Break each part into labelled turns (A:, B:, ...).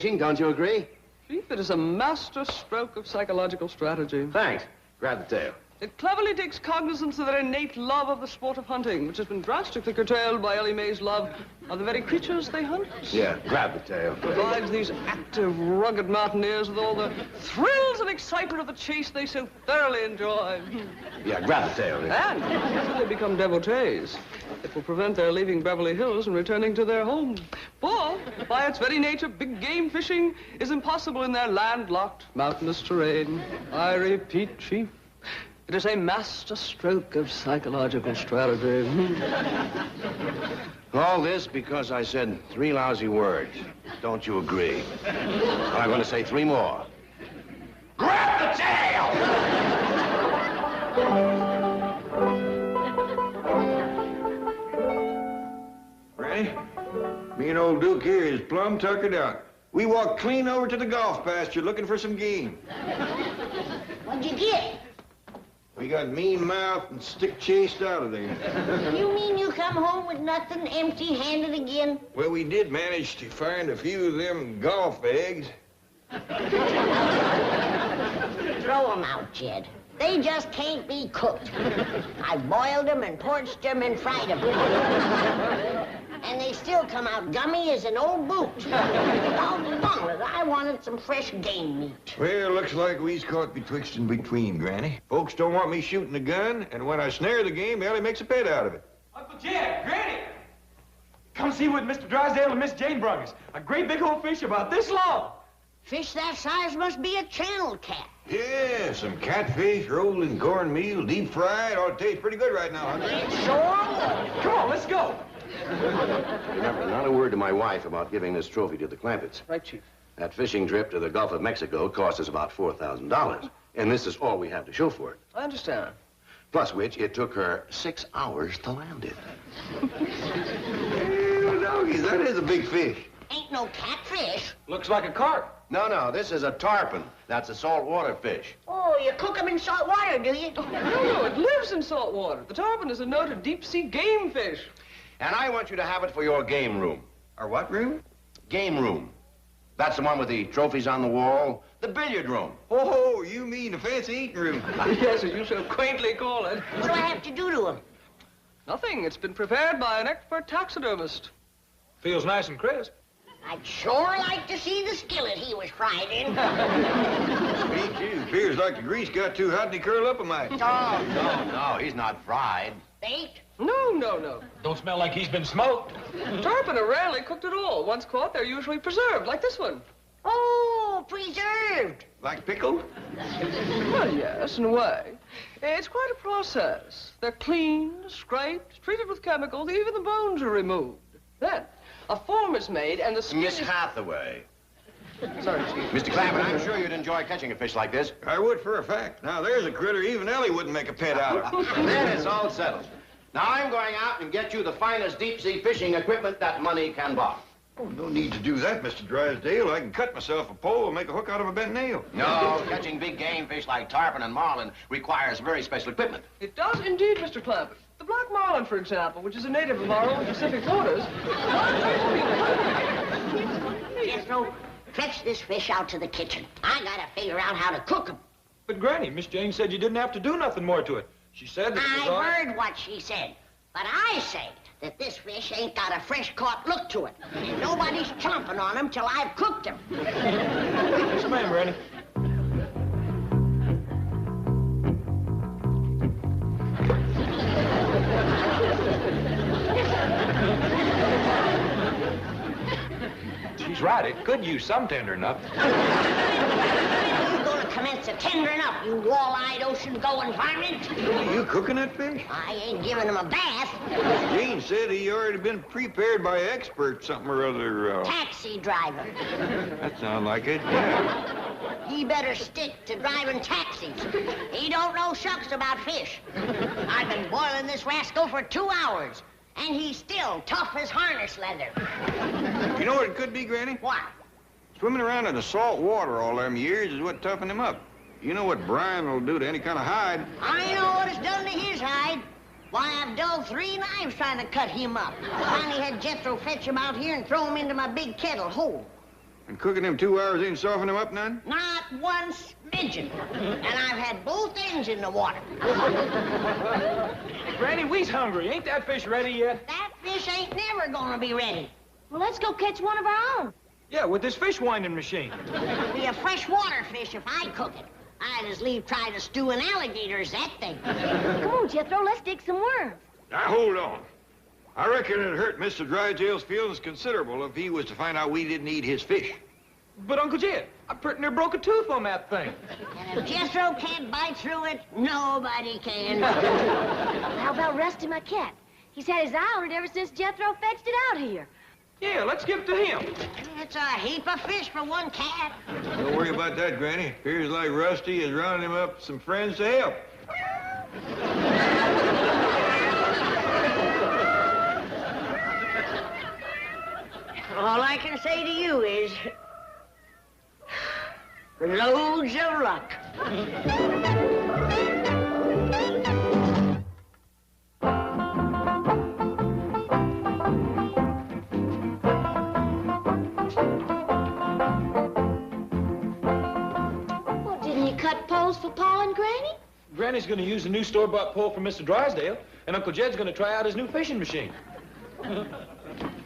A: Don't you agree?
B: Chief, it is a master stroke of psychological strategy.
A: Thanks. Grab the tail.
B: It cleverly takes cognizance of their innate love of the sport of hunting, which has been drastically curtailed by Ellie Mae's love of the very creatures they hunt.
A: Yeah, grab the tail.
B: Provides these active, rugged mountaineers with all the thrills and excitement of the chase they so thoroughly enjoy.
A: Yeah, grab the tail.
B: And should they become devotees, it will prevent their leaving Beverly Hills and returning to their home. For, by its very nature, big game fishing is impossible in their landlocked, mountainous terrain. I repeat, Chief, it is a master stroke of psychological strategy.
A: All this because I said 3 lousy words. Don't you agree? I'm going to say 3 more. Grab the tail!
C: Granny, me and old Duke here is plumb tuckered out. We walked clean over to the golf pasture looking for some game.
D: What'd you get?
C: We got mean mouthed and stick chased out of there.
D: You mean you come home with nothing, empty-handed again?
C: Well, we did manage to find a few of them golf eggs.
D: Throw them out, Jed. They just can't be cooked. I boiled them and porched them and fried them. And they still come out gummy as an old boot. Doggone it, I wanted some fresh game meat.
C: Well, looks like we's caught betwixt and between, Granny. Folks don't want me shooting the gun, and when I snare the game, Ellie makes a pet out of it.
E: Uncle Jed, Granny! Come see what Mr. Drysdale and Miss Jane brought us. A great big old fish about this long.
D: Fish that size must be a channel cat.
C: Yeah, some catfish rolled in cornmeal, deep fried. Ought to taste pretty good right now, huh?
D: It sure would.
E: Come on, let's go.
A: Remember, not a word to my wife about giving this trophy to the Clampetts.
B: Right, Chief.
A: That fishing trip to the Gulf of Mexico cost us about $4,000. And this is all we have to show for it.
B: I understand.
A: Plus which, it took her 6 hours to land it.
C: Well, doggies, that is a big fish.
D: Ain't no catfish.
E: Looks like a carp.
A: No, this is a tarpon. That's a saltwater fish.
D: Oh, you cook them in salt water, do you?
B: No, it lives in salt water. The tarpon is a noted deep-sea game fish.
A: And I want you to have it for your game room.
C: Our what room?
A: Game room. That's the one with the trophies on the wall. The billiard room.
C: Oh, you mean the fancy eating room.
B: Yes, as you so quaintly call it.
D: What do I have to do to them?
B: Nothing. It's been prepared by an expert taxidermist.
E: Feels nice and crisp.
D: I'd sure like to see the skillet he was fried in.
C: Me too. Appears like the grease got too hot and he curled up a mite.
A: No, he's not fried.
D: Baked?
B: No.
E: Don't smell like he's been smoked.
B: Tarpon are rarely cooked at all. Once caught, they're usually preserved, like this one.
D: Oh, preserved.
C: Like pickled?
B: Well, yes, in a way. It's quite a process. They're cleaned, scraped, treated with chemicals, even the bones are removed. Then, a form is made and the skin
A: Miss
B: is...
A: Hathaway.
B: Sorry, Chief.
A: Mr. Clampett, I'm sure you'd enjoy catching a fish like this.
C: I would for a fact. Now, there's a critter even Ellie wouldn't make a pet out of.
A: Then it's all settled. Now I'm going out and get you the finest deep-sea fishing equipment that money can buy.
C: Oh, no need to do that, Mr. Drysdale. I can cut myself a pole and make a hook out of a bent nail.
A: No, catching big game fish like tarpon and marlin requires very special equipment.
B: It does indeed, Mr. Clampett. The black marlin, for example, which is a native of our own Pacific waters.
D: Jethro, fetch this fish out to the kitchen. I gotta figure out how to cook him.
E: But, Granny, Miss Jane said you didn't have to do nothing more to it. She said that it was all...
D: I heard what she said, but I say that this fish ain't got a fresh-caught look to it. And nobody's chomping on him till I've cooked him.
E: Yes, ma'am, Granny. She's right. It could use some tendering up.
D: You're gonna commence a tendering up, you wall-eyed, ocean-going varmint.
C: You cooking that fish?
D: I ain't giving him a bath.
C: Jane said he already been prepared by expert something or other.
D: Taxi driver.
C: That sounds like it, yeah.
D: He better stick to driving taxis. He don't know shucks about fish. I've been boiling this rascal for 2 hours, and he's still tough as harness leather.
C: You know what it could be, Granny?
D: What?
C: Swimming around in the salt water all them years is what toughened him up. You know what brine will do to any kind of hide.
D: I know what it's done to his hide. Why, I've dulled 3 knives trying to cut him up. Finally had Jethro fetch him out here and throw him into my big kettle hole.
C: And cooking them 2 hours ain't soften them up none?
D: Not one smidgen. And I've had both ends in the water.
E: Granny, we's hungry. Ain't that fish ready yet?
D: That fish ain't never gonna be ready.
F: Well, let's go catch one of our own.
E: Yeah, with this fish winding machine.
D: It'll be a freshwater fish if I cook it. I'd as leave try to stew an alligator as that thing.
F: Come on, Jethro, let's dig some worms.
C: Now, hold on. I reckon it'd hurt Mr. Drysdale's feelings considerable if he was to find out we didn't eat his fish.
E: But, Uncle Jed, I pretty near broke a tooth on that thing.
D: And if Jethro can't bite through it, nobody can.
F: How about Rusty, my cat? He's had his eye on it ever since Jethro fetched it out here.
E: Yeah, let's give it to him.
D: It's a heap of fish for one cat.
C: Don't worry about that, Granny. Appears like Rusty is rounding him up some friends to help.
D: All I can say to you is, loads of luck.
F: Well, didn't you cut poles for Paul and Granny?
E: Granny's gonna use the new store-bought pole from Mr. Drysdale, and Uncle Jed's gonna try out his new fishing machine.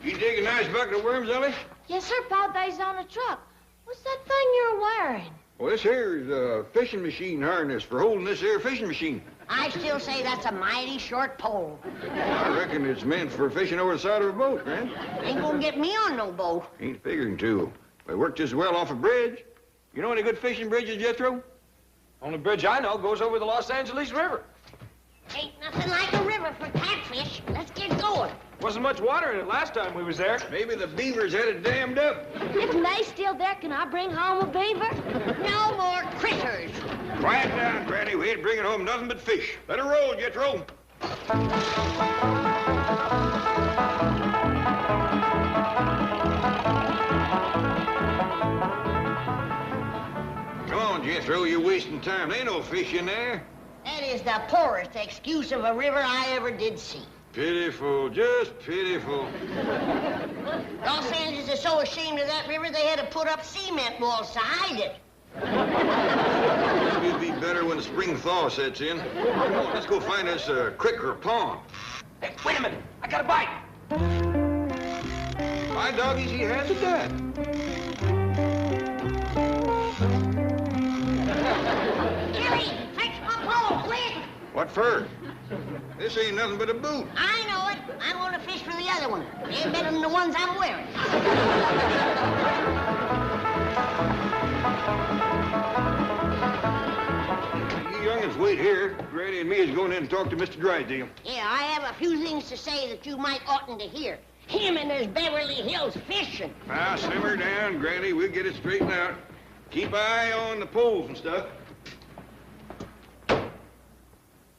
C: You dig a nice bucket of worms, Ellie?
F: Yes, sir, Pa. They's on the truck. What's that thing you're wearing?
C: Well, this here is a fishing machine harness for holding this here fishing machine.
D: I still say that's a mighty short pole.
C: I reckon it's meant for fishing over the side of a boat, Gran.
D: Ain't gonna get me on no boat.
C: Ain't figuring to. They work just well off a bridge. You know any good fishing bridges, Jethro?
E: Only bridge I know goes over the Los Angeles River.
D: Ain't nothing like a river for catfish. Let's get going.
E: Wasn't much water in it last time we was there.
C: Maybe the beavers had it dammed up.
F: If May's still there, can I bring home a beaver?
D: No more critters.
C: Quiet down, Granny. We ain't bringing home nothing but fish. Let her roll, Jethro. Come on, Jethro. You're wasting time. There ain't no fish in there.
D: That is the poorest excuse of a river I ever did see.
C: Pitiful, just pitiful.
D: Los Angeles is so ashamed of that river, they had to put up cement walls to hide it.
C: Maybe it'll be better when the spring thaw sets in. Come on, let's go find us a creek or a pond.
E: Hey, wait a minute. I got a bite.
C: My doggies, he has a dad.
D: Gilly, fetch my pole, quick!
C: What for? This ain't nothing but a boot.
D: I know it. I'm gonna fish for the other one. They're better than the ones I'm wearing.
C: You youngins wait here. Granny and me is going in and talk to Mr. Drysdale.
D: Yeah, I have a few things to say that you might oughtn't to hear. Him and his Beverly Hills fishing.
C: Now, simmer down, Granny. We'll get it straightened out. Keep an eye on the poles and stuff.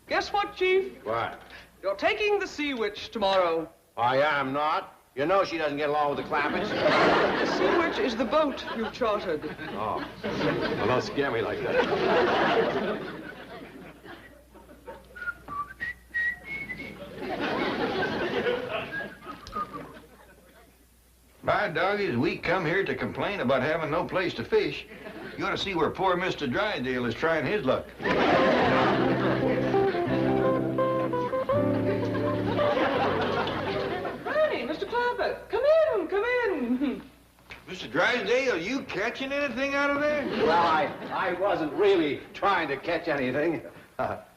B: Guess what, Chief?
A: What?
B: You're taking the Sea Witch tomorrow.
A: I am not. You know she doesn't get along with the Clampetts.
B: The Sea Witch is the boat you've chartered.
A: Oh. Well, don't scare me like that.
C: By doggies, we come here to complain about having no place to fish. You ought to see where poor Mr. Drysdale is trying his luck.
B: Mr. Clampett, come in, come in.
C: Mr. Drysdale, you catching anything out of there?
A: Well, I wasn't really trying to catch anything.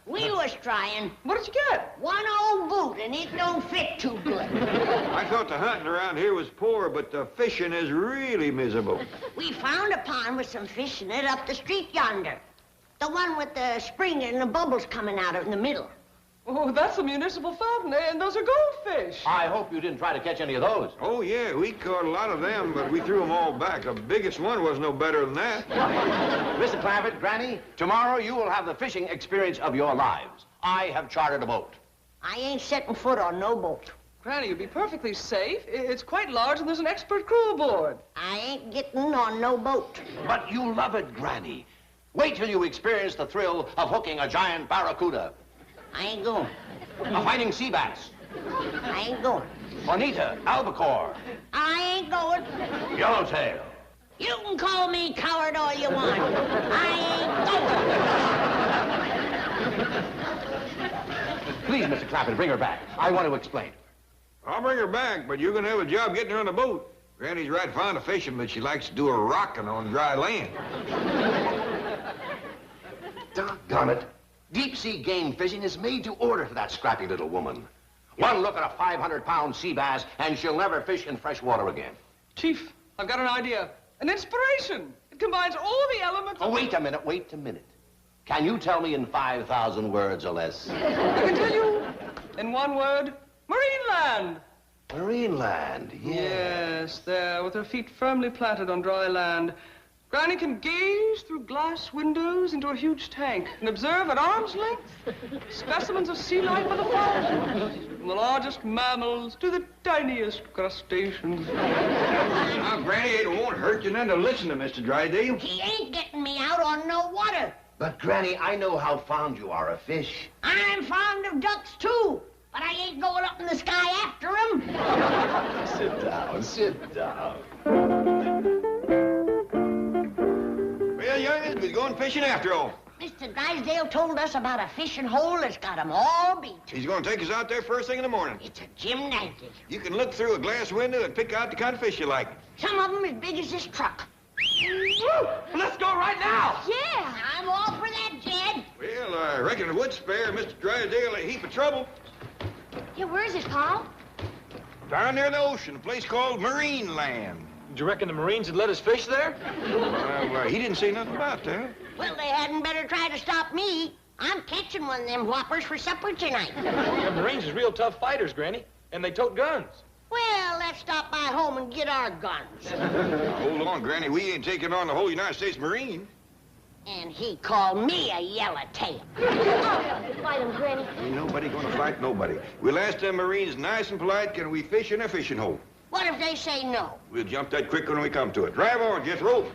D: We was trying.
B: What did you get?
D: One old boot, and it don't fit too good.
C: I thought the hunting around here was poor, but the fishing is really miserable.
D: We found a pond with some fish in it up the street yonder. The one with the spring and the bubbles coming out of in the middle.
B: Oh, that's a municipal fountain, and those are goldfish.
A: I hope you didn't try to catch any of those.
C: Oh, yeah, we caught a lot of them, but we threw them all back. The biggest one was no better than that.
A: Mr. Clampett, Granny, tomorrow you will have the fishing experience of your lives. I have chartered a boat.
D: I ain't setting foot on no boat.
B: Granny, you'd be perfectly safe. It's quite large, and there's an expert crew aboard.
D: I ain't getting on no boat.
A: But you love it, Granny. Wait till you experience the thrill of hooking a giant barracuda,
D: I ain't going.
A: of fighting sea bass,
D: I ain't going.
A: bonita, albacore,
D: I ain't going.
A: yellowtail,
D: You can call me coward all you want. I ain't going.
A: Please, Mr. Clampett, bring her back. I want to explain.
C: I'll bring her back, but you're gonna have a job getting her on the boat. Granny's right fond of fishing, but she likes to do her rocking on dry land.
A: Doggone it. Deep-sea game fishing is made to order for that scrappy little woman. One look at a 500-pound sea bass, and she'll never fish in fresh water again.
B: Chief, I've got an idea. An inspiration. It combines all the elements
A: Oh, wait a minute. Can you tell me in 5,000 words or less?
B: I can tell you in one word, Marineland.
A: Marineland, yeah.
B: Yes, there, with her feet firmly planted on dry land. Granny can gaze through glass windows into a huge tank and observe at arm's length specimens of sea life by the thousands, from the largest mammals to the tiniest crustaceans.
C: Now, Granny, it won't hurt you none to listen to Mr. Drysdale.
D: He ain't getting me out on no water.
A: But, Granny, I know how fond you are of fish.
D: I'm fond of ducks, too. But I ain't going up in the sky after them.
A: Sit down.
C: Well, youngins, we're going fishing after all.
D: Mr. Drysdale told us about a fishing hole that's got 'em all beat.
C: He's going to take us out there first thing in the morning.
D: It's a gymnastic.
C: You can look through a glass window and pick out the kind of fish you like.
D: Some of 'em as big as this truck.
E: Woo! Let's go right now.
F: Yeah.
D: I'm all for that, Jed.
C: Well, I reckon it would spare Mr. Drysdale a heap of trouble.
F: Yeah, where is it, Paul?
C: Down there in the ocean, a place called Marineland.
E: Do you reckon the Marines would let us fish there?
C: Well, he didn't say nothing about that.
D: Well, they hadn't better try to stop me. I'm catching one of them whoppers for supper tonight.
E: The Marines is real tough fighters, Granny, and they tote guns.
D: Well, let's stop by home and get our guns.
C: Hold on, Granny. We ain't taking on the whole United States Marine.
D: And he called me a yellowtail.
F: Fight him, Granny.
C: Ain't nobody gonna fight nobody. We'll ask them Marines nice and polite, can we fish in a fishing hole?
D: What if they say no?
C: We'll jump that quick when we come to it. Drive on, Jethro.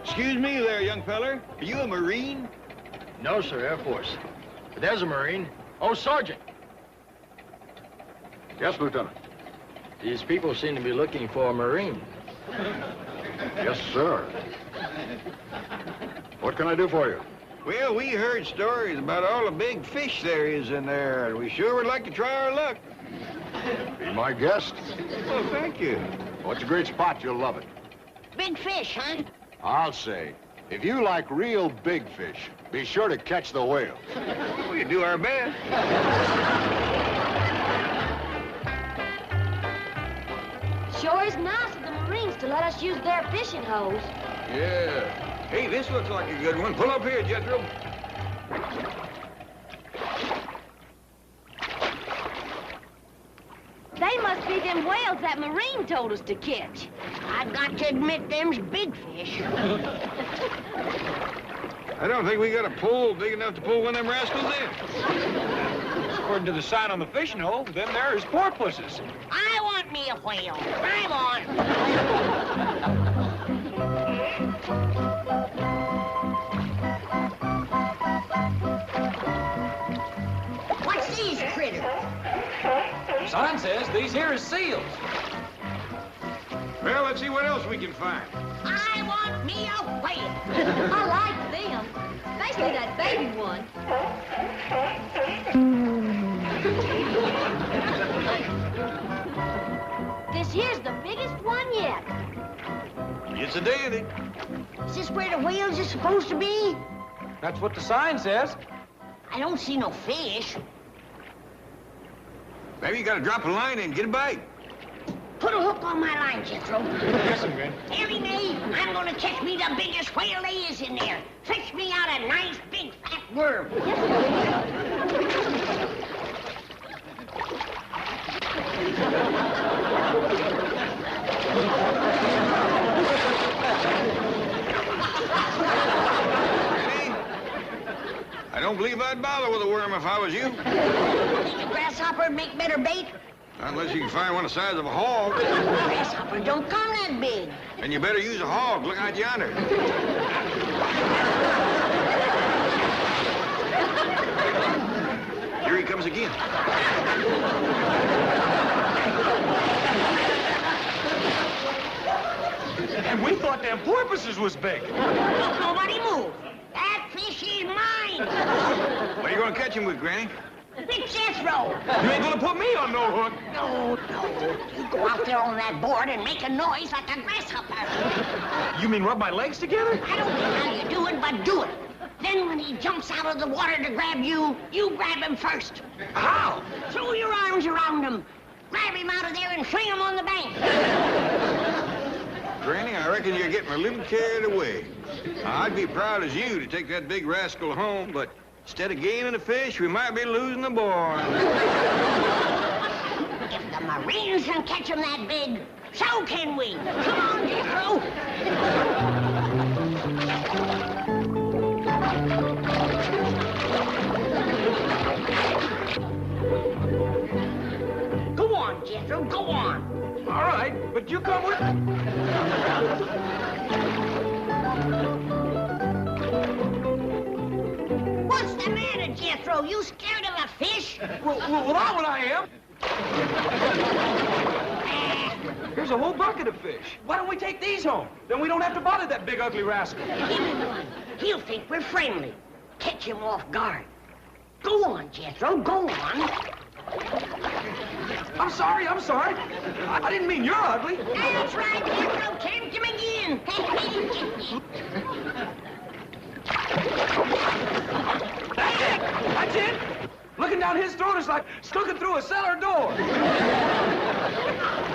C: Excuse me there, young feller. Are you a Marine?
G: No, sir, Air Force. But there's a Marine. Oh, Sergeant.
H: Yes, Lieutenant.
G: These people seem to be looking for a Marine.
H: Yes, sir. What can I do for you?
C: Well, we heard stories about all the big fish there is in there, and we sure would like to try our luck.
H: Be my guest.
C: Well, thank you.
H: Oh, it's a great spot. You'll love it.
D: Big fish, huh?
H: I'll say, if you like real big fish, be sure to catch the whale.
C: We'll do our best.
F: Sure is nice of the Marines to let us use their fishing holes.
C: Yeah. Hey, this looks like a good one. Pull up here, Jethro.
F: They must be them whales that Marine told us to catch.
D: I've got to admit, them's big fish.
C: I don't think we got a pole big enough to pull one of them rascals in.
E: According to the sign on the fishing hole, them there is porpoises.
D: I want me a whale. Drive on. What's these critters?
E: Sign says these here is seals.
C: Well, let's see what else we can find.
D: I want me a whale.
F: I like them, especially that baby one. This here's the biggest one yet.
C: It's a dandy.
D: Is this where the whales are supposed to be?
E: That's what the sign says.
D: I don't see no fish.
C: Maybe you got to drop a line in and get a bite.
D: Put a hook on my line, Jethro.
E: Yes, sir, Granny.
D: Terry May, I'm gonna catch me the biggest whale there is in there. Fish me out a nice big fat worm.
C: I don't don't believe I'd bother with a worm if I was you.
D: Think a grasshopper would make better bait?
C: Unless you can find one the size of a hog.
D: Grasshopper don't come that big.
C: And you better use a hog. Look out yonder. Here he comes again.
E: And we thought them porpoises was big.
D: Nobody move. That fish is mine.
C: What are you going to catch him with, Granny?
D: Big Jethro.
E: You ain't gonna put me on no hook.
D: No. You go out there on that board and make a noise like a grasshopper.
E: You mean rub my legs together?
D: I don't care how you do it, but do it. Then when he jumps out of the water to grab you, you grab him first.
E: How?
D: Throw your arms around him. Grab him out of there and fling him on the bank.
C: Granny, I reckon you're getting a little carried away. Now, I'd be proud as you to take that big rascal home, but instead of gaining the fish, we might be losing the boy.
D: If the Marines can catch him that big, so can we. Come on, Jethro. Go on, Jethro, go on.
E: All right, but you come with me.
D: What's the matter, Jethro? You scared of a fish?
E: Well, that's what I am. Here's a whole bucket of fish. Why don't we take these home? Then we don't have to bother that big ugly rascal.
D: Give him one. He'll think we're friendly. Catch him off guard. Go on, Jethro, go on.
E: I'm sorry. I didn't mean you're ugly.
D: That's right, Jethro. Tempt him again.
E: That's it. Looking down his throat is like looking through a cellar door.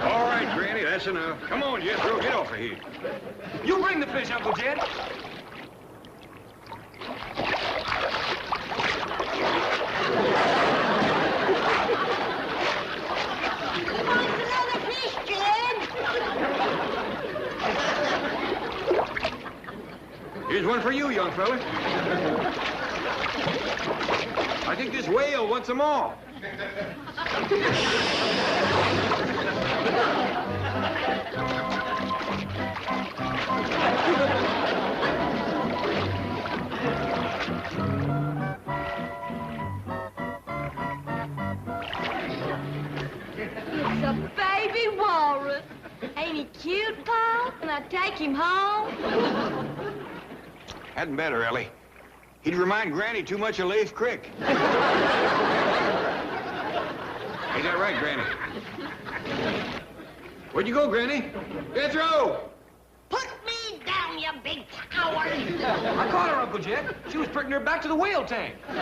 C: All right, Granny, that's enough. Come on, Jethro, get off of here.
E: You bring the fish, Uncle Jed.
D: Wants another fish, Jed?
C: Here's one for you, young fella. I think this whale wants them all.
F: It's a baby walrus. Ain't he cute, Paul? Can I take him home?
C: Hadn't better, Ellie. He'd remind Granny too much of Leif Crick. Ain't that right, Granny? Where'd you go, Granny? Jethro!
D: Put me down, you big coward.
E: I caught her, Uncle Jed. She was pricking her back to the whale tank.
C: I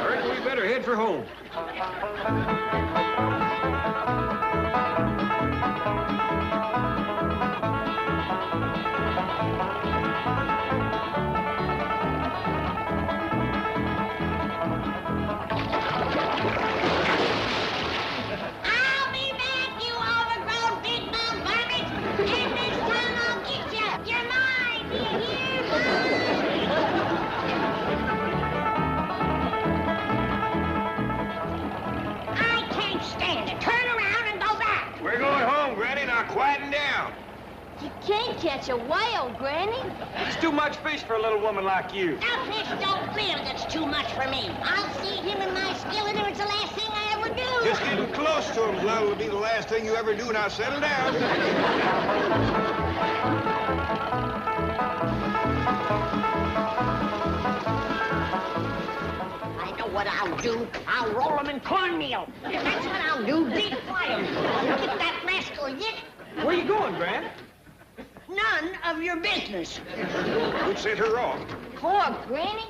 C: reckon we better head for home.
D: I'll be back, you overgrown big mouth varmint. And this time I'll get you. You're mine, do you hear? I can't stand it. Turn around and go back.
C: We're going home, Granny. Now quieten down.
F: You can't catch a whale, Granny.
E: It's too much fish for a little woman like you.
D: That fish don't live that's too much for me. I'll see him in my skillet if it's the last thing I ever do.
C: Just getting close to him, Lyle, will be the last thing you ever do. Now settle down.
D: I know what I'll do. I'll roll him in cornmeal. That's what I'll do. Deep fry him. Get that rascal yet.
E: Where you going, Gran?
D: None of your business.
C: Who sent her off?
F: Poor Granny.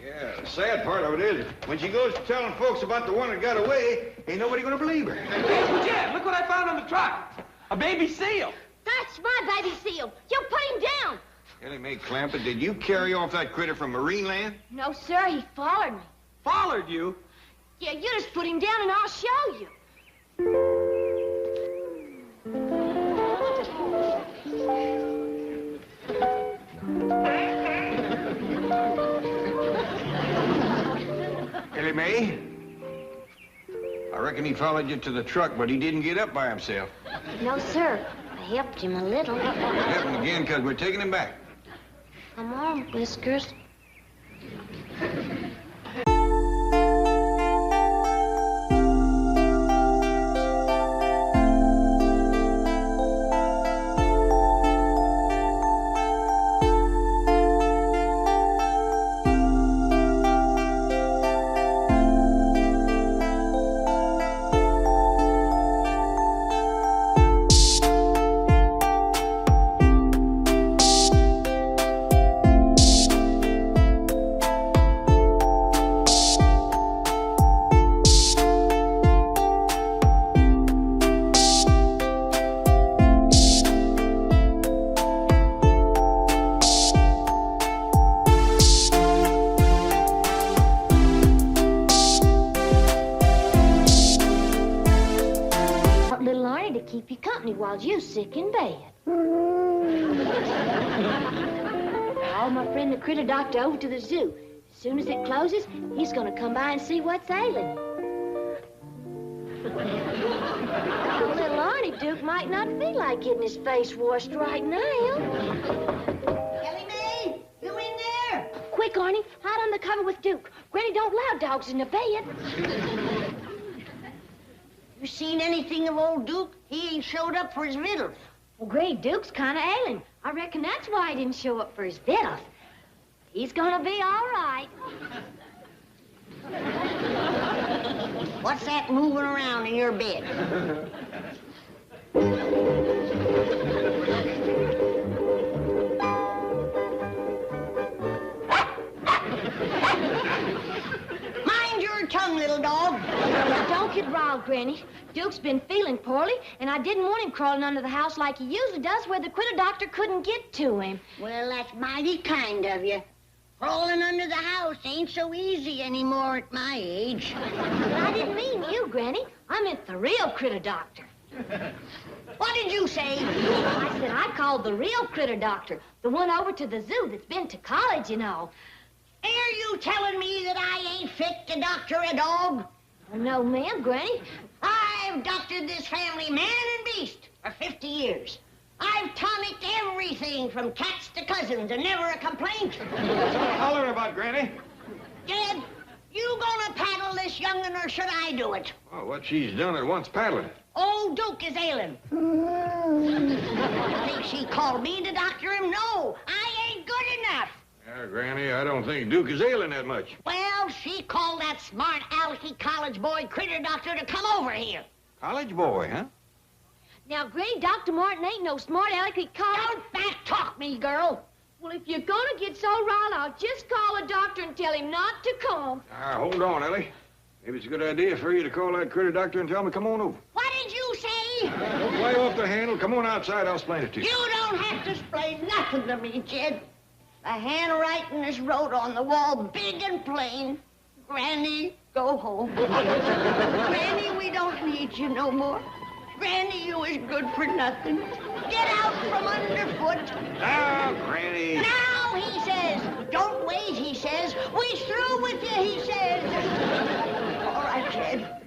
C: Yeah, the sad part of it is, when she goes telling folks about the one that got away, ain't nobody gonna believe her.
E: Hey, Uncle Jed, look what I found on the truck. A baby seal.
F: That's my baby seal. You put him down.
C: Ellie Mae Clampett, did you carry off that critter from Marine Land?
F: No, sir, he followed me.
E: Followed you?
F: Yeah, you just put him down and I'll show you.
C: followed you to the truck, but he didn't get up by himself.
D: No, sir. I helped him a little.
C: We'll help him again, because we're taking him back.
D: Come on, Whiskers. Keep you company while you're sick in bed. Call my friend the critter doctor over to the zoo. As soon as it closes, he's gonna come by and see what's ailing. Little Arnie Duke might not feel like getting his face washed right now.
I: Ellie Mae, you in there?
D: Quick, Arnie, hide on the cover with Duke. Granny don't allow dogs in the bed.
I: You seen anything of old Duke? He ain't showed up for his victuals.
D: Well, Great Duke's kind of ailing. I reckon that's why he didn't show up for his victuals. He's gonna be all right.
I: What's that moving around in your bed? Mind your tongue, little dog.
D: Now, don't get riled, Granny. Duke's been feeling poorly, and I didn't want him crawling under the house like he usually does where the critter doctor couldn't get to him.
I: Well, that's mighty kind of you. Crawling under the house ain't so easy anymore at my age.
D: But I didn't mean you, Granny. I meant the real critter doctor.
I: What did you say?
D: I said I called the real critter doctor, the one over to the zoo that's been to college, you know.
I: Are you telling me that I ain't fit to doctor a dog?
D: Oh, no, ma'am, Granny.
I: I've doctored this family man and beast for 50 years. I've tonicked everything from cats to cousins and never a complaint.
C: Holler about, Granny.
I: Dad, you gonna paddle this young'un or should I do it?
C: Oh, what she's done at once paddling.
I: Old Duke is ailing. I think she called me to doctor him. No, I ain't good enough.
C: Yeah, Granny, I don't think Duke is ailing that much.
I: Well, she called that smart alecky college boy critter doctor to come over here.
C: College boy, huh?
D: Now, Granny, Dr. Martin ain't no smart alecky college...
I: Don't back-talk me, girl.
D: Well, if you're gonna get so riled, I'll just call the doctor and tell him not to come.
C: Hold on, Ellie. Maybe it's a good idea for you to call that critter doctor and tell him to come on over.
I: What did you say?
C: Don't play off the handle. Come on outside. I'll explain it to you.
I: You don't have to explain nothing to me, Jed. The handwriting is wrote on the wall big and plain. Granny, go home. Granny, we don't need you no more. Granny, you is good for nothing. Get out from underfoot.
C: Now, Granny.
I: Now, he says. Don't wait, he says. We through with you, he says. All right, Jed.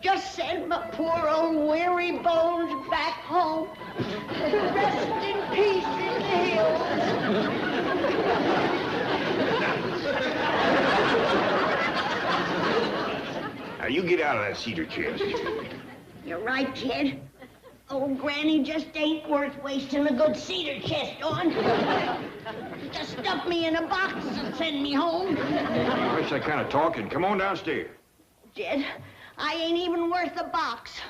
I: Just send my poor old weary bones back home. Rest in peace in the hills.
C: Now, you get out of that cedar chest.
I: You're right, Jed. Old Granny just ain't worth wasting a good cedar chest on. Just stuff me in a box and send me home.
C: What's that kind of talking? Come on downstairs.
I: Jed, I ain't even worth a box.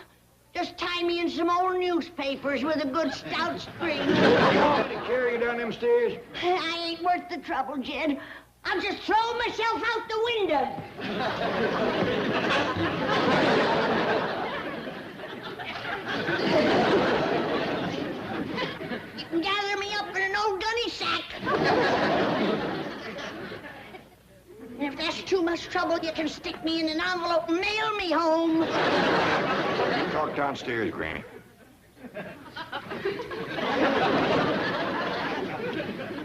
I: Just tie me in some old newspapers with a good stout string.
C: You want me to carry you down them stairs?
I: I ain't worth the trouble, Jed. I'll just throw myself out the window. You can gather me up in an old gunny sack. And if that's too much trouble, you can stick me in an envelope and mail me home.
C: Talk downstairs, Granny.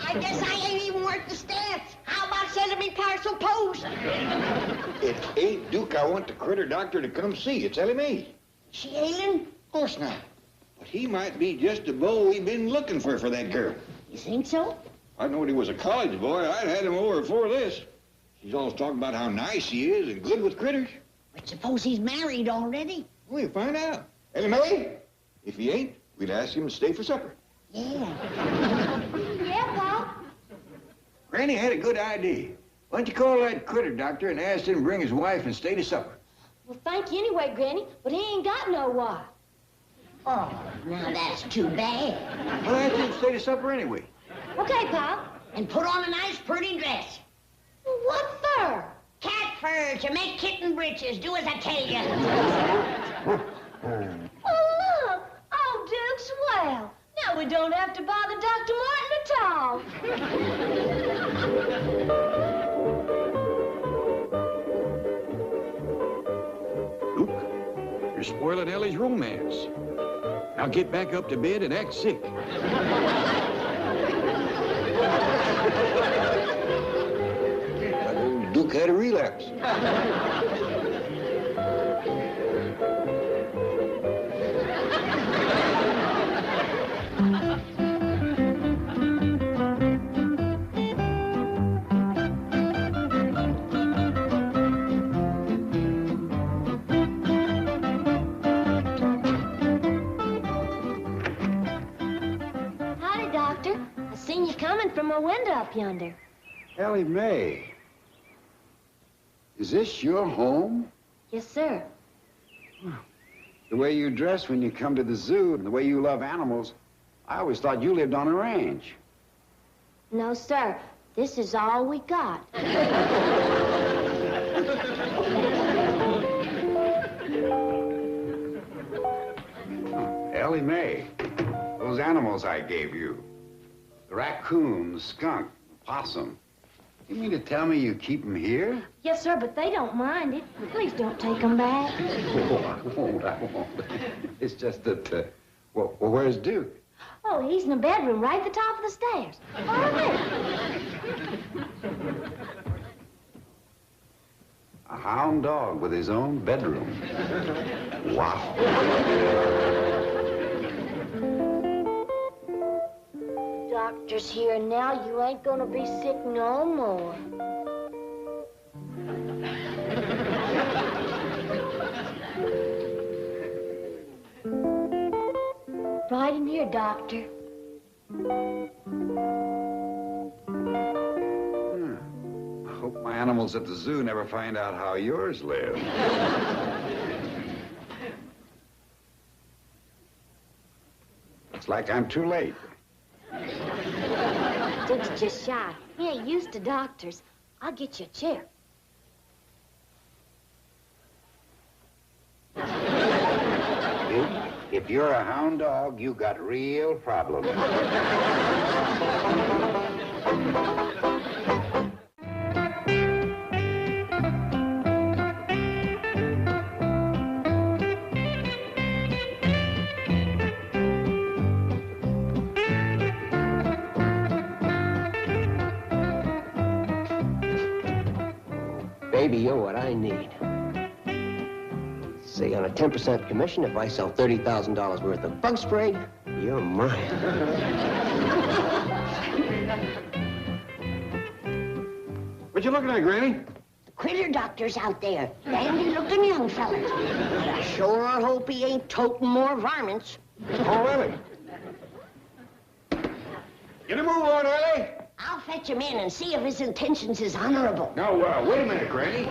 I: I guess I ain't even worth the stance. How about sending me parcel post.
C: It ain't Duke I want the critter doctor to come see. It's Ellie Mae.
I: She ailing?
C: Of course not. But he might be just the beau we've been looking for that girl.
I: You think so?
C: I knowed he was a college boy. I'd had him over before this. He's always talking about how nice he is and good with critters.
I: But suppose he's married already?
C: We'll find out. Ellie Mae, if he ain't, we'd ask him to stay for supper.
I: Yeah.
F: Yeah, Pop?
C: Granny had a good idea. Why don't you call that critter doctor and ask him to bring his wife and stay to supper?
F: Well, thank you anyway, Granny, but he ain't got no wife.
I: Oh, now that's too bad.
C: Well, ask him to stay to supper anyway.
F: Okay, Pop.
I: And put on a nice, pretty dress.
F: Well, what for?
I: Cat fur to make kitten breeches. Do as I tell you.
F: Oh, look! Oh, Duke's well. Now we don't have to bother Dr. Martin at all.
C: Luke, you're spoiling Ellie's romance. Now get back up to bed and act sick. Duke had a relapse.
F: Howdy, Doctor. I seen you coming from my window up yonder.
H: Ellie Mae. Is this your home?
F: Yes, sir.
H: The way you dress when you come to the zoo and the way you love animals, I always thought you lived on a ranch.
F: No, sir. This is all we got.
H: Ellie Mae, those animals I gave you, the raccoon, the skunk, the possum, you mean to tell me you keep them here?
F: Yes, sir, but they don't mind it. Please don't take them back.
H: Oh, I won't. It's just that, well, where's Duke?
F: Oh, he's in the bedroom right at the top of the stairs. Over there.
H: A hound dog with his own bedroom. Wow.
F: Doctor's here now. You ain't gonna be sick no more. Right in here, Doctor.
H: I hope my animals at the zoo never find out how yours live. Looks like I'm too late.
F: Duke's just shy. He ain't used to doctors. I'll get you a chair.
H: If you're a hound dog, you got real problems.
J: Baby, you're what I need. Say, on a 10% commission, if I sell $30,000 worth of bug spray, you're mine.
C: What you looking at, Granny?
I: The critter doctor's out there. Dandy-looking young fella. I sure hope he ain't toting more varmints.
C: Oh, Ellie. Get a move on, Ellie.
I: I'll fetch him in and see if his intentions is honorable.
C: Now, wait a minute, Granny.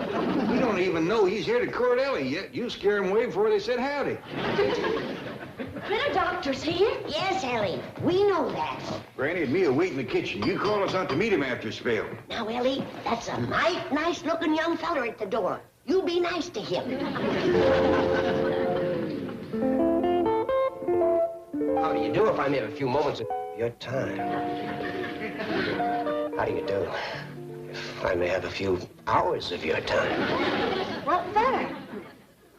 C: We don't even know he's here to court Ellie yet. You scare him away before they said howdy.
F: Critter doctor's here?
I: Yes, Ellie. We know that.
C: Granny and me will wait in the kitchen. You call us out to meet him after a spell.
I: Now, Ellie, that's a might nice-looking young feller at the door. You be nice to him.
J: How do you do if I may have a few moments of your time? How do you do if I may have a few hours of your time?
F: What for?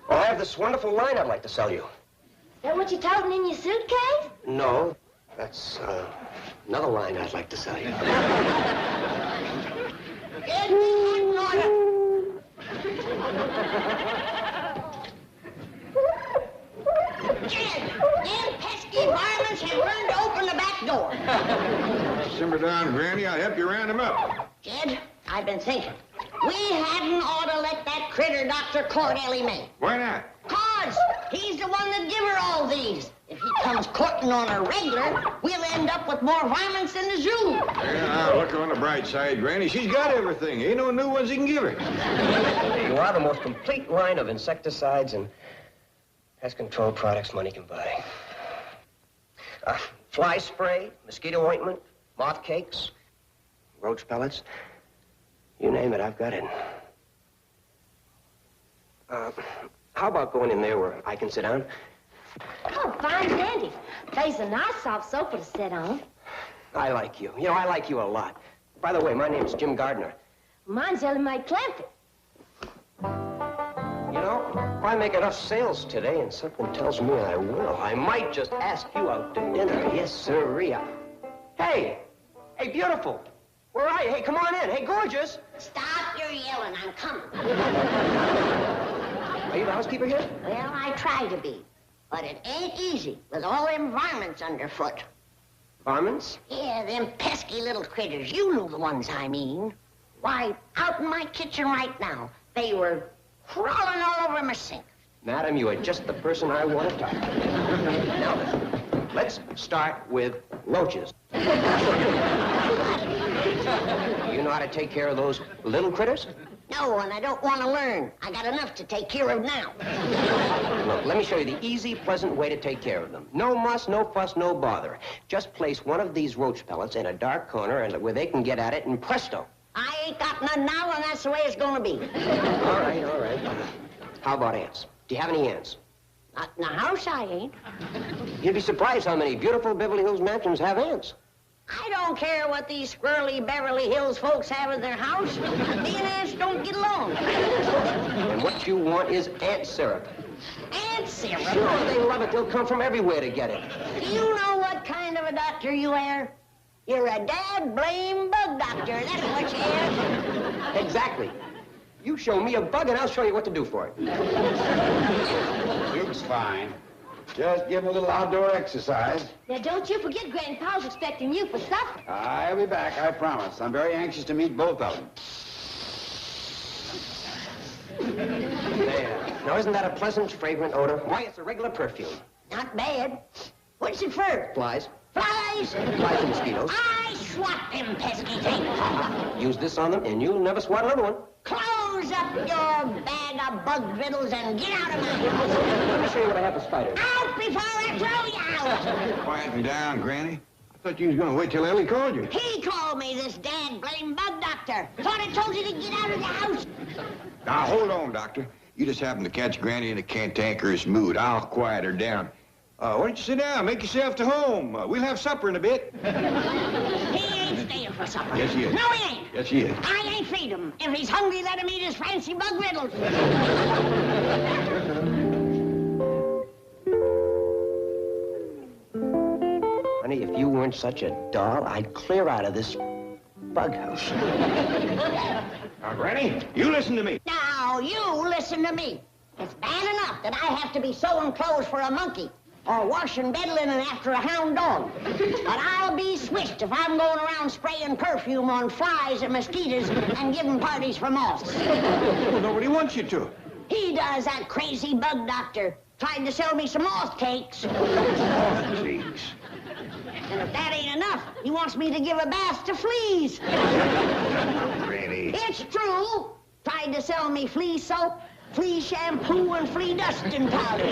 J: Well, I have this wonderful line I'd like to sell you.
F: Is that what you're toting in your suitcase?
J: No, that's another line I'd like to sell you.
D: Jed, we had an order. Jed, them pesky varmints have learned to open the back door.
C: Simmer down, Granny. I'll help you round them up.
D: Jed, I've been thinking. We hadn't ought to let that critter Dr. court Ellie Mae.
C: Why not?
D: 'Cause he's the one that give her all these. If he comes courting on a regular, we'll end up with more varmints than the zoo.
C: Yeah, look on the bright side, Granny. She's got everything. Ain't no new ones he can give her.
J: You are the most complete line of insecticides and pest control products money can buy. Fly spray, mosquito ointment, moth cakes, roach pellets. You name it, I've got it. How about going in there where I can sit down?
F: Oh, fine dandy. There's a nice soft sofa to sit on.
J: I like you. You know, I like you a lot. By the way, my name's Jim Gardner.
F: Mine's Ellie Mae Clampett.
J: You know, if I make enough sales today, and something tells me I will, I might just ask you out to dinner. Yes, sirree. Hey! Hey, beautiful! Where are you? Hey, come on in. Hey, gorgeous!
D: Stop your yelling, I'm coming.
J: Are you the housekeeper here?
D: Well, I try to be. But it ain't easy with all them varmints underfoot.
J: Varmints?
D: Yeah, them pesky little critters. You know the ones I mean. Why, out in my kitchen right now, they were crawling all over my sink.
J: Madam, you are just the person I want to talk to. Now, let's start with roaches. You know how to take care of those little critters?
D: No, and I don't want to learn. I got enough to take care of now.
J: Look, let me show you the easy, pleasant way to take care of them. No muss, no fuss, no bother. Just place one of these roach pellets in a dark corner and where they can get at it, and presto.
D: I ain't got none now, and that's the way it's going to be.
J: All right, all right. How about ants? Do you have any ants?
D: Not in the house, I ain't.
J: You'd be surprised how many beautiful Beverly Hills mansions have ants.
D: I don't care what these squirrely Beverly Hills folks have in their house. Me and ants don't get along.
J: And what you want is ant syrup.
D: Ant syrup?
J: Sure, they love it. They'll come from everywhere to get it.
D: Do you know what kind of a doctor you are? You're a dad-blame bug doctor. That's what you are.
J: Exactly. You show me a bug, and I'll show you what to do for it.
H: Luke's fine. Just give him a little outdoor exercise.
F: Now, don't you forget Grandpa's expecting you for supper.
H: I'll be back, I promise. I'm very anxious to meet both of them.
J: There. Now, isn't that a pleasant, fragrant odor? Why, it's a regular perfume.
D: Not bad. What's it for?
J: Flies.
D: Flies?
J: Flies and mosquitoes.
D: I swat them pesky things.
J: Use this on them, and you'll never swat another one.
D: Close up your bag of bug riddles and get out of my house.
J: Let me show you what I have for spiders.
D: Out before I throw you out.
C: Quieten down, Granny. I thought you was going to wait till Ellie called you.
D: He called me this dad-blame bug doctor. Thought I told you to get out of the house.
C: Now, hold on, Doctor. You just happened to catch Granny in a cantankerous mood. I'll quiet her down. Why don't you sit down? Make yourself to home. We'll have supper in a bit.
D: He ain't staying for supper.
C: Yes, he is.
D: No, he ain't.
C: Yes, he is.
D: I ain't feed him. If he's hungry, let him eat his fancy bug riddles.
J: Honey, if you weren't such a doll, I'd clear out of this bug house.
C: Now, Granny, you listen to me.
D: Now, you listen to me. It's bad enough that I have to be sewing clothes for a monkey or washing bed linen after a hound dog. But I'll be swished if I'm going around spraying perfume on flies and mosquitoes and giving parties for moths.
C: Well, nobody wants you to.
D: He does, that crazy bug doctor. Tried to sell me some moth cakes.
C: Oh, jeez.
D: And if that ain't enough, he wants me to give a bath to fleas.
C: Granny.
D: It's true. Tried to sell me flea soap, flea shampoo, and flea dusting powder.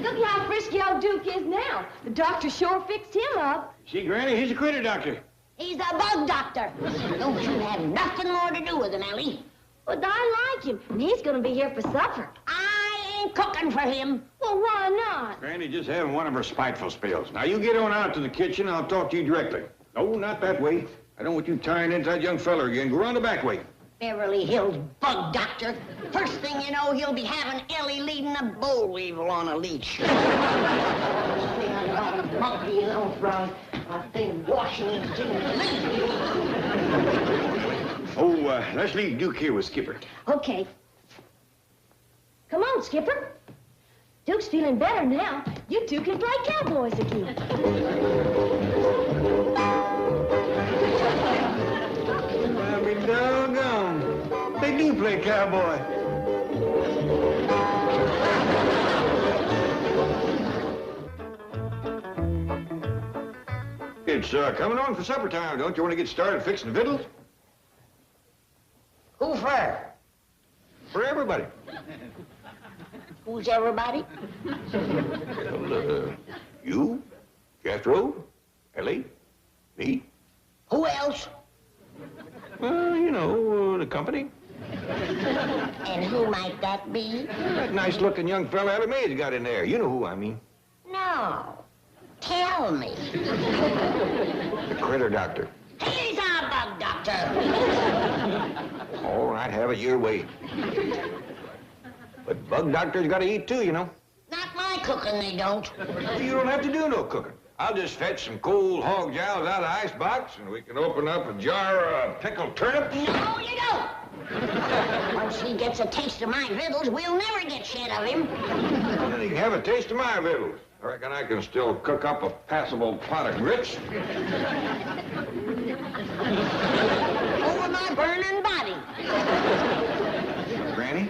F: Look how frisky old Duke is now. The doctor sure fixed him up.
C: See, Granny, he's a critter doctor.
D: He's a bug doctor. Don't you have nothing more to do with him, Ellie.
F: But I like him, and he's going to be here for supper.
D: I ain't cooking for him.
F: Well, why not?
C: Granny just having one of her spiteful spells. Now, you get on out to the kitchen, and I'll talk to you directly. No, not that way. I don't want you tying into that young fella again. Go around the back way.
D: Beverly Hills bug doctor. First thing you know, he'll be having Ellie leading a boll weevil on a leash. Monkey, you know, from I've been washing these jeans.
C: Oh, let's leave Duke here with Skipper.
F: Okay. Come on, Skipper. Duke's feeling better now. You two can play cowboys again.
C: I'll be doggone. They do play cowboy. It's coming on for supper time. Don't you want to get started fixing the victuals?
D: Who for?
C: For everybody.
D: Who's everybody?
C: Well, you, Jethro, Ellie, me.
D: Who else?
C: Well, you know, the company.
D: And who might that be?
C: That nice-looking young fella Ellie Mae's got in there. You know who I mean.
D: No. Tell me.
C: The critter doctor.
D: He's our bug doctor.
C: All right, have it your way. But bug doctors got to eat too, you know.
D: Not my cooking, they don't.
C: You don't have to do no cooking. I'll just fetch some cold hog jowls out of the icebox, and we can open up a jar of pickled turnips.
D: No, you don't. Once he gets a taste of my victuals, we'll never get shed of him.
C: And then he can have a taste of my victuals. I reckon I can still cook up a passable pot of grits.
D: Over my burning body.
C: Granny,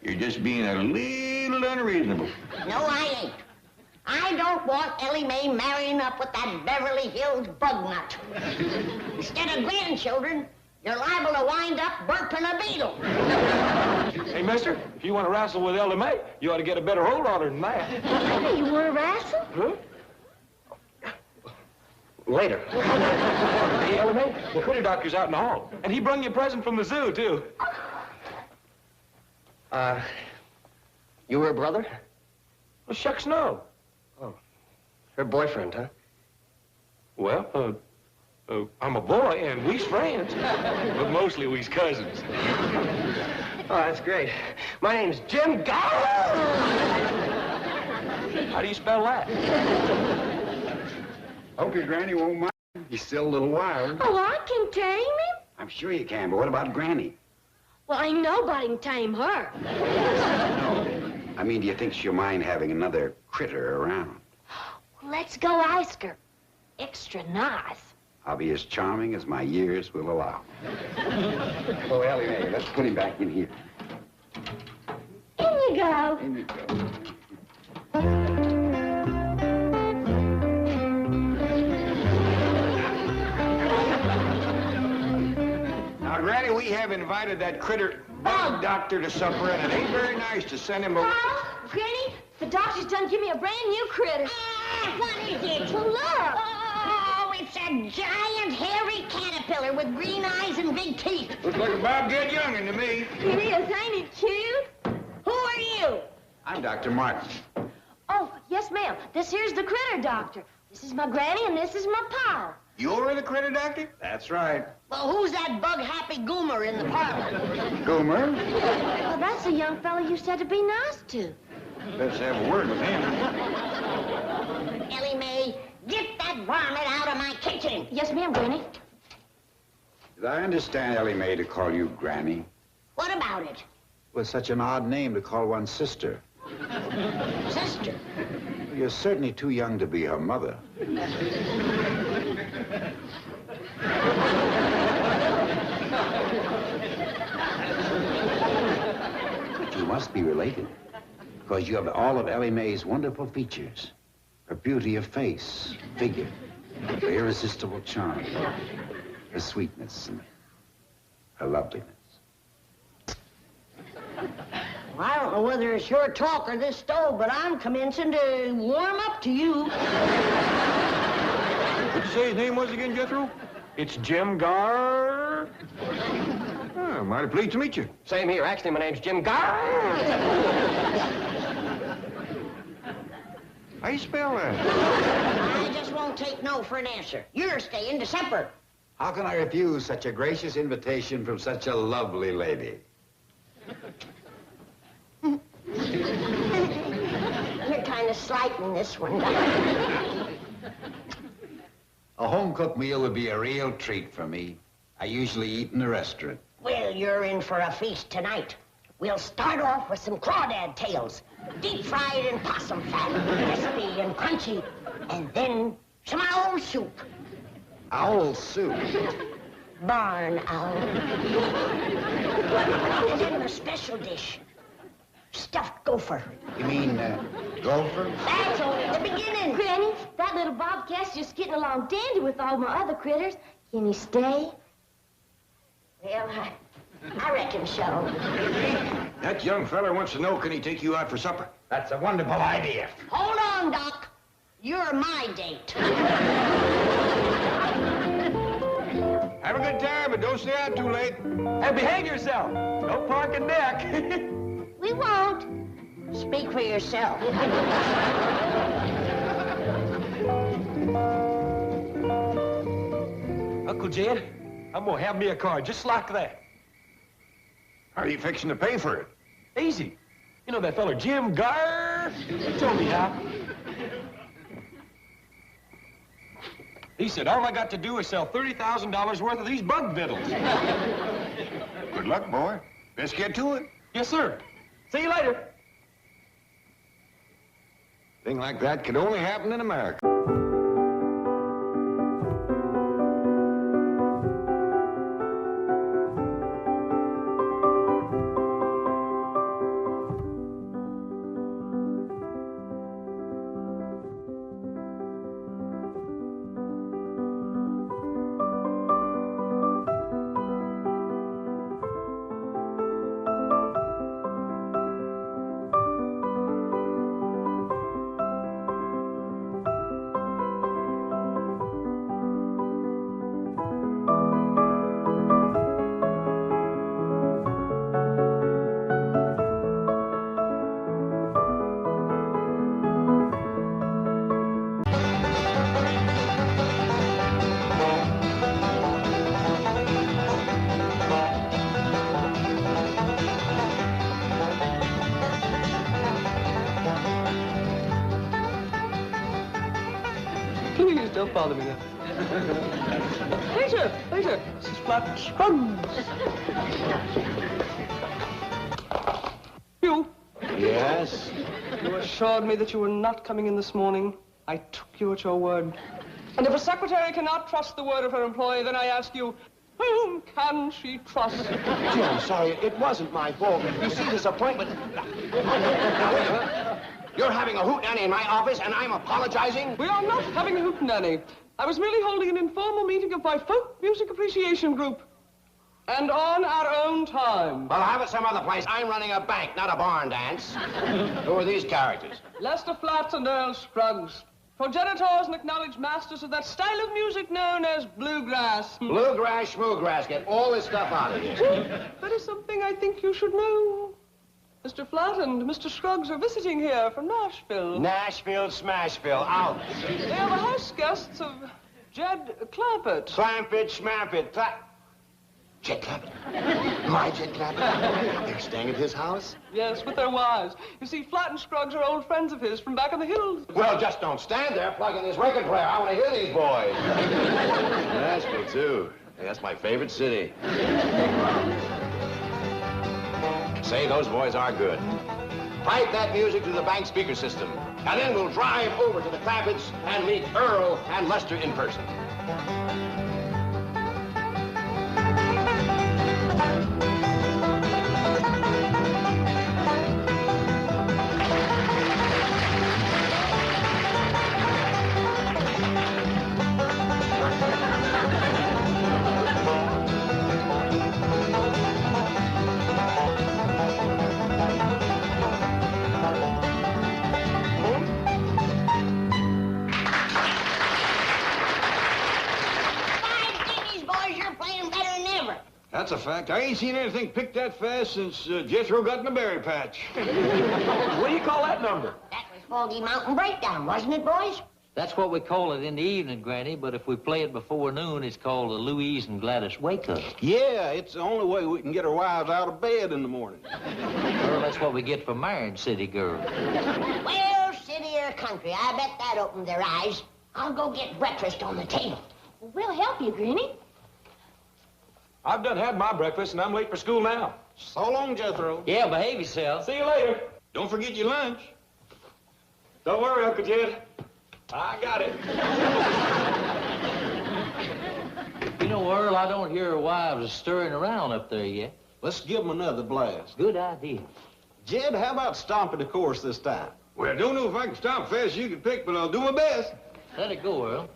C: you're just being a little unreasonable.
D: No, I ain't. I don't want Ellie Mae marrying up with that Beverly Hills bug nut. Instead of grandchildren, you're liable to wind up burping a beetle.
E: Hey, mister, if you want to wrestle with Ellie Mae, you ought to get a better hold on her than that.
F: You want to wrestle?
E: Huh?
J: Later.
E: Hey, Ellie Mae, the critter doctor's out in the hall. And he brung you a present from the zoo, too.
J: You her brother?
E: Well, shucks, no.
J: Her boyfriend, huh?
E: Well, I'm a boy, and we's friends. But mostly we's cousins.
J: Oh, that's great. My name's Jim Gar.
E: How do you spell that?
H: Hope your Granny won't mind. He's still a little wild.
F: Oh, I can tame him.
H: I'm sure you can, but what about Granny?
F: Well, ain't nobody can tame her.
H: I mean, do you think she'll mind having another critter around?
F: Well, let's go ask her. Extra nice.
H: I'll be as charming as my years will allow. Oh, Ellie Mae, let's put him back in here.
F: In you go.
H: In you go.
C: Now, Granny, we have invited that critter bug doctor to supper, and it ain't very nice to send him away.
F: Paul, Granny, the doctor's done give me a brand new critter.
D: What is it?
F: Well, look.
D: Oh, it's a giant, hairy caterpillar with green eyes and big teeth.
C: Looks like a Bob Get Youngin' to me.
F: It is, ain't it cute?
D: Who are you?
H: I'm Dr. Martin.
F: Oh, yes, ma'am. This here's the critter doctor. This is my granny, and this is my pal.
C: You're the critter doctor?
H: That's right.
D: Well, who's that bug-happy goomer in the parlor?
H: Goomer?
F: Well, that's a young fellow you said to be nice to.
C: Let's have a word with him.
D: Ellie Mae, get that varmint out of my kitchen.
F: Yes, ma'am, Granny.
H: Did I understand Ellie Mae to call you Granny?
D: What about it?
H: Was such an odd name to call one's sister.
D: Sister?
H: You're certainly too young to be her mother. But you must be related, because you have all of Ellie Mae's wonderful features. Her beauty of face, figure, her irresistible charm, her sweetness, and her loveliness.
D: Well, I don't know whether it's your talk or this stove, but I'm commencing to warm up to you.
C: What'd you say his name was again, Jethro?
E: It's Jim Gar.
C: Oh, mighty pleased to meet you.
J: Same here. Actually, my name's Jim Gar.
C: How you spell that?
D: I just won't take no for an answer. You're staying to supper.
H: How can I refuse such a gracious invitation from such a lovely lady?
D: You're kind of slighting this one, Doctor.
F: Well, Granny, I don't know whether it's your talk or this stove, but I'm commencing to warm up to you.
D: What do you say his name was again, Jethro? It's Jim Gar. I just won't take no for an answer. You're staying to supper. How can I refuse such a gracious invitation from such a lovely lady?
F: You're kind of slighting this one, Doctor.
H: A home-cooked meal would be a real treat for me. I usually eat in a restaurant.
D: Well, you're in for a feast tonight. We'll start off with some crawdad tails, deep-fried in possum fat, crispy and crunchy, and then some owl soup.
H: Owl soup?
D: Barn owl. And then the special dish, stuffed gopher.
H: You mean, gopher?
D: That's only the beginning.
F: Granny, that little bobcat's just getting along dandy with all my other critters. Can he stay?
D: Well, I reckon so.
C: That young fella wants to know, can he take you out for supper?
H: That's a wonderful idea.
D: Hold on, Doc. You're my date.
C: Have a good time, but don't stay out too late.
E: And behave yourself. Don't park a neck.
D: We won't. Speak for yourself.
E: Uncle Jed, I'm gonna have me a car just like that.
C: How are you fixing to pay for it?
E: Easy. You know that fella Jim Garr? He told me how. He said all I got to do is sell $30,000 worth of these bug vittles.
C: Good luck, boy. Let's get to it.
E: Yes, sir. See you later.
C: Thing like that could only happen in America.
B: Please don't bother me now. Later, later. This is flat Scruggs. You.
H: Yes?
B: You assured me that you were not coming in this morning. I took you at your word. And if a secretary cannot trust the word of her employee, then I ask you, whom can she trust?
A: Gee, I'm sorry. It wasn't my fault. You see, this appointment... Now, wait a minute. You're having a hootenanny in my office, and I'm apologizing?
B: We are not having a hootenanny. I was merely holding an informal meeting of my folk music appreciation group. And on our own time.
A: Well, have it some other place. I'm running a bank, not a barn dance. Who are these characters?
B: Lester Flatts and Earl Scruggs. Progenitors and acknowledged masters of that style of music known as bluegrass.
A: Bluegrass, schmoograss. Get all this stuff out of here.
B: That is something I think you should know. Mr. Flatt and Mr. Scruggs are visiting here from Nashville.
A: Nashville, Smashville, out.
B: They are the house guests of Jed Clampetts.
A: Clampetts, Schmampetts, Jed Clampett? My Jed Clampett? They're staying at his house?
B: Yes, with their wives. You see, Flatt and Scruggs are old friends of his from back in the hills.
A: Well, just don't stand there plugging this record player. I want to hear these boys. Nashville, too. Hey, that's my favorite city. Say, those boys are good. Pipe that music to the bank speaker system, and then we'll drive over to the Clampetts and meet Earl and Lester in person.
C: That's a fact. I ain't seen anything picked that fast since Jethro got in the berry patch.
E: What do you call that number?
D: That was Foggy Mountain Breakdown, wasn't it, boys?
K: That's what we call it in the evening, Granny, but if we play it before noon, it's called the Louise and Gladys Wake Up.
C: Yeah, it's the only way we can get our wives out of bed in the morning.
K: Well, that's what we get for married city girls.
D: Well, city or country, I bet that opened their eyes. I'll go get breakfast on the table.
F: Well, we'll help you, Granny.
E: I've done had my breakfast, and I'm late for school now.
G: So long, Jethro.
K: Yeah, behave yourself.
E: See you later.
C: Don't forget your lunch.
E: Don't worry, Uncle Jed. I got it.
K: You know, Earl, I don't hear her wives stirring around up there yet.
G: Let's give them another blast.
K: Good idea.
G: Jed, how about stomping the course this time?
C: Well, I don't know if I can stomp fast as you can pick, but I'll do my best.
K: Let it go, Earl.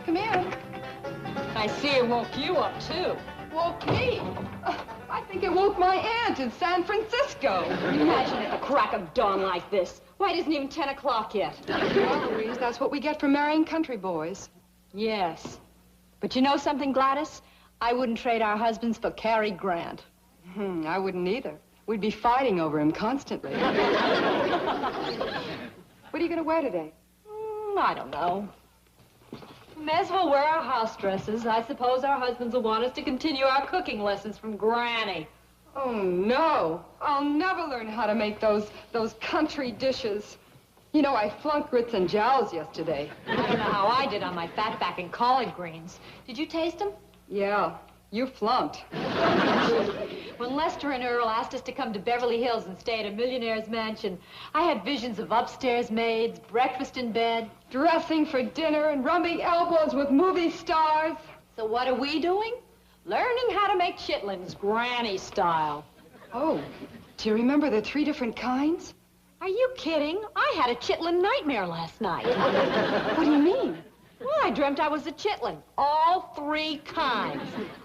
L: Come in.
M: I see it woke you up, too.
L: Woke me? I think it woke my aunt in San Francisco.
M: Imagine at the crack of dawn like this. Why, it isn't even 10 o'clock yet.
L: Well, Louise, that's what we get for marrying country boys.
M: Yes. But you know something, Gladys? I wouldn't trade our husbands for Cary Grant.
L: I wouldn't either. We'd be fighting over him constantly. What are you going to wear today?
M: I don't know. May as well wear our house dresses. I suppose our husbands will want us to continue our cooking lessons from Granny.
L: Oh, no. I'll never learn how to make those country dishes. You know, I flunked grits and jowls yesterday.
M: I don't know how I did on my fatback and collard greens. Did you taste them?
L: Yeah, you flunked.
M: When Lester and Earl asked us to come to Beverly Hills and stay at a millionaire's mansion, I had visions of upstairs maids, breakfast in bed.
L: Dressing for dinner and rubbing elbows with movie stars.
M: So what are we doing? Learning how to make chitlins, Granny style.
L: Oh, do you remember the 3 different kinds?
M: Are you kidding? I had a chitlin nightmare last night.
L: What do you mean?
M: Well, I dreamt I was a chitlin, all 3 kinds.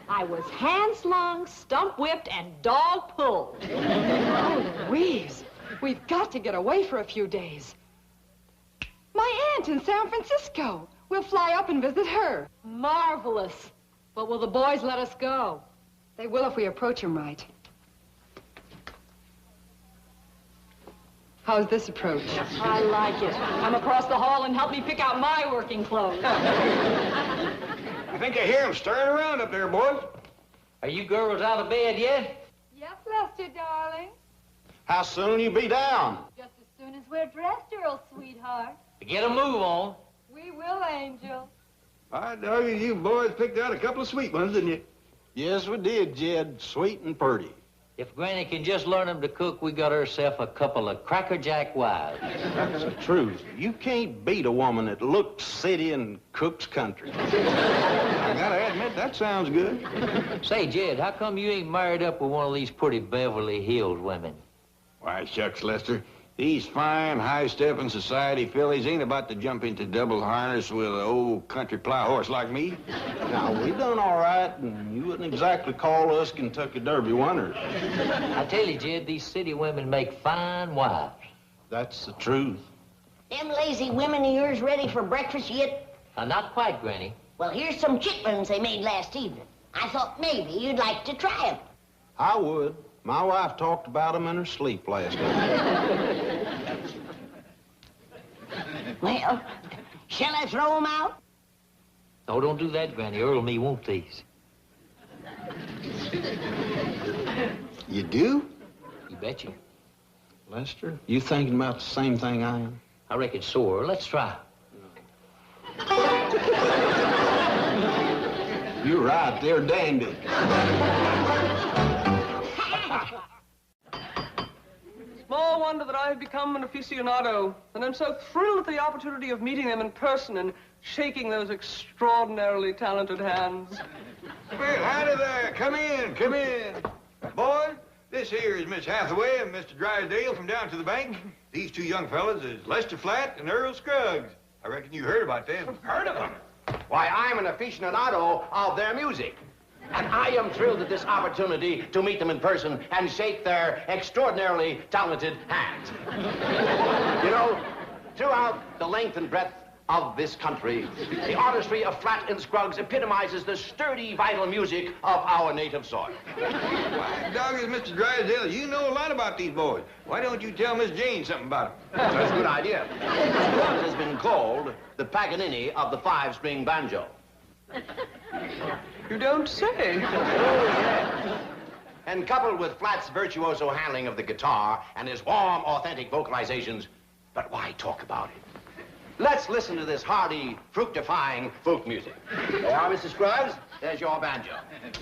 M: I was hand-slung, stump-whipped, and dog-pulled.
L: Oh, Louise, we've got to get away for a few days. My aunt in San Francisco. We'll fly up and visit her.
M: Marvelous. But will the boys let us go?
L: They will if we approach them right. How's this approach?
M: I like it. Come across the hall and help me pick out my working clothes.
C: I think I hear them stirring around up there, boys.
K: Are you girls out of bed yet?
L: Yes, Lester, darling.
G: How soon will you be down?
F: Just as soon as we're dressed, Earl, sweetheart.
K: Get a move on.
F: We will, Angel.
C: I know you boys picked out a couple of sweet ones, didn't you?
G: Yes, we did, Jed. Sweet and pretty.
K: If Granny can just learn them to cook, we got herself a couple of crackerjack wives.
G: That's the truth. You can't beat a woman that looks city and cooks country.
C: I gotta admit, that sounds good.
K: Say, Jed, how come you ain't married up with one of these pretty Beverly Hills women?
C: Why, shucks, Lester. These fine, high-stepping society fillies ain't about to jump into double harness with an old country plow horse like me.
G: Now, we done all right, and you wouldn't exactly call us Kentucky Derby winners.
K: I tell you, Jed, these city women make fine wives.
G: That's the truth.
D: Them lazy women of yours ready for breakfast yet?
K: Not quite, Granny.
D: Well, here's some chitlins they made last evening. I thought maybe you'd like to try them.
G: I would. My wife talked about them in her sleep last night.
D: Well, shall I throw them out?
K: Oh, don't do that, Granny. Earl and me want these.
G: You do?
K: You betcha.
G: Lester, you thinking about the same thing I am?
K: I reckon so, Earl. Let's try.
G: You're right. They're dandy.
B: Small wonder that I have become an aficionado, and I'm so thrilled at the opportunity of meeting them in person and shaking those extraordinarily talented hands.
C: Well, howdy there. Come in, come in. Boys, this here is Miss Hathaway and Mr. Drysdale from down to the bank. These 2 young fellas is Lester Flatt and Earl Scruggs. I reckon you heard about them.
A: Heard of them? Why, I'm an aficionado of their music. And I am thrilled at this opportunity to meet them in person and shake their extraordinarily talented hands. You know, throughout the length and breadth of this country. The artistry of Flat and Scruggs epitomizes the sturdy, vital music of our native soil.
C: Why, doggone, Mr. Drysdale, you know a lot about these boys. Why don't you tell Miss Jane something about them?
A: That's a good idea. Scruggs has been called the Paganini of the five-string banjo.
B: You don't say.
A: And coupled with Flat's virtuoso handling of the guitar and his warm, authentic vocalizations, but why talk about it? Let's listen to this hearty, fructifying folk music. There you are, Mr. Scruggs. There's your banjo.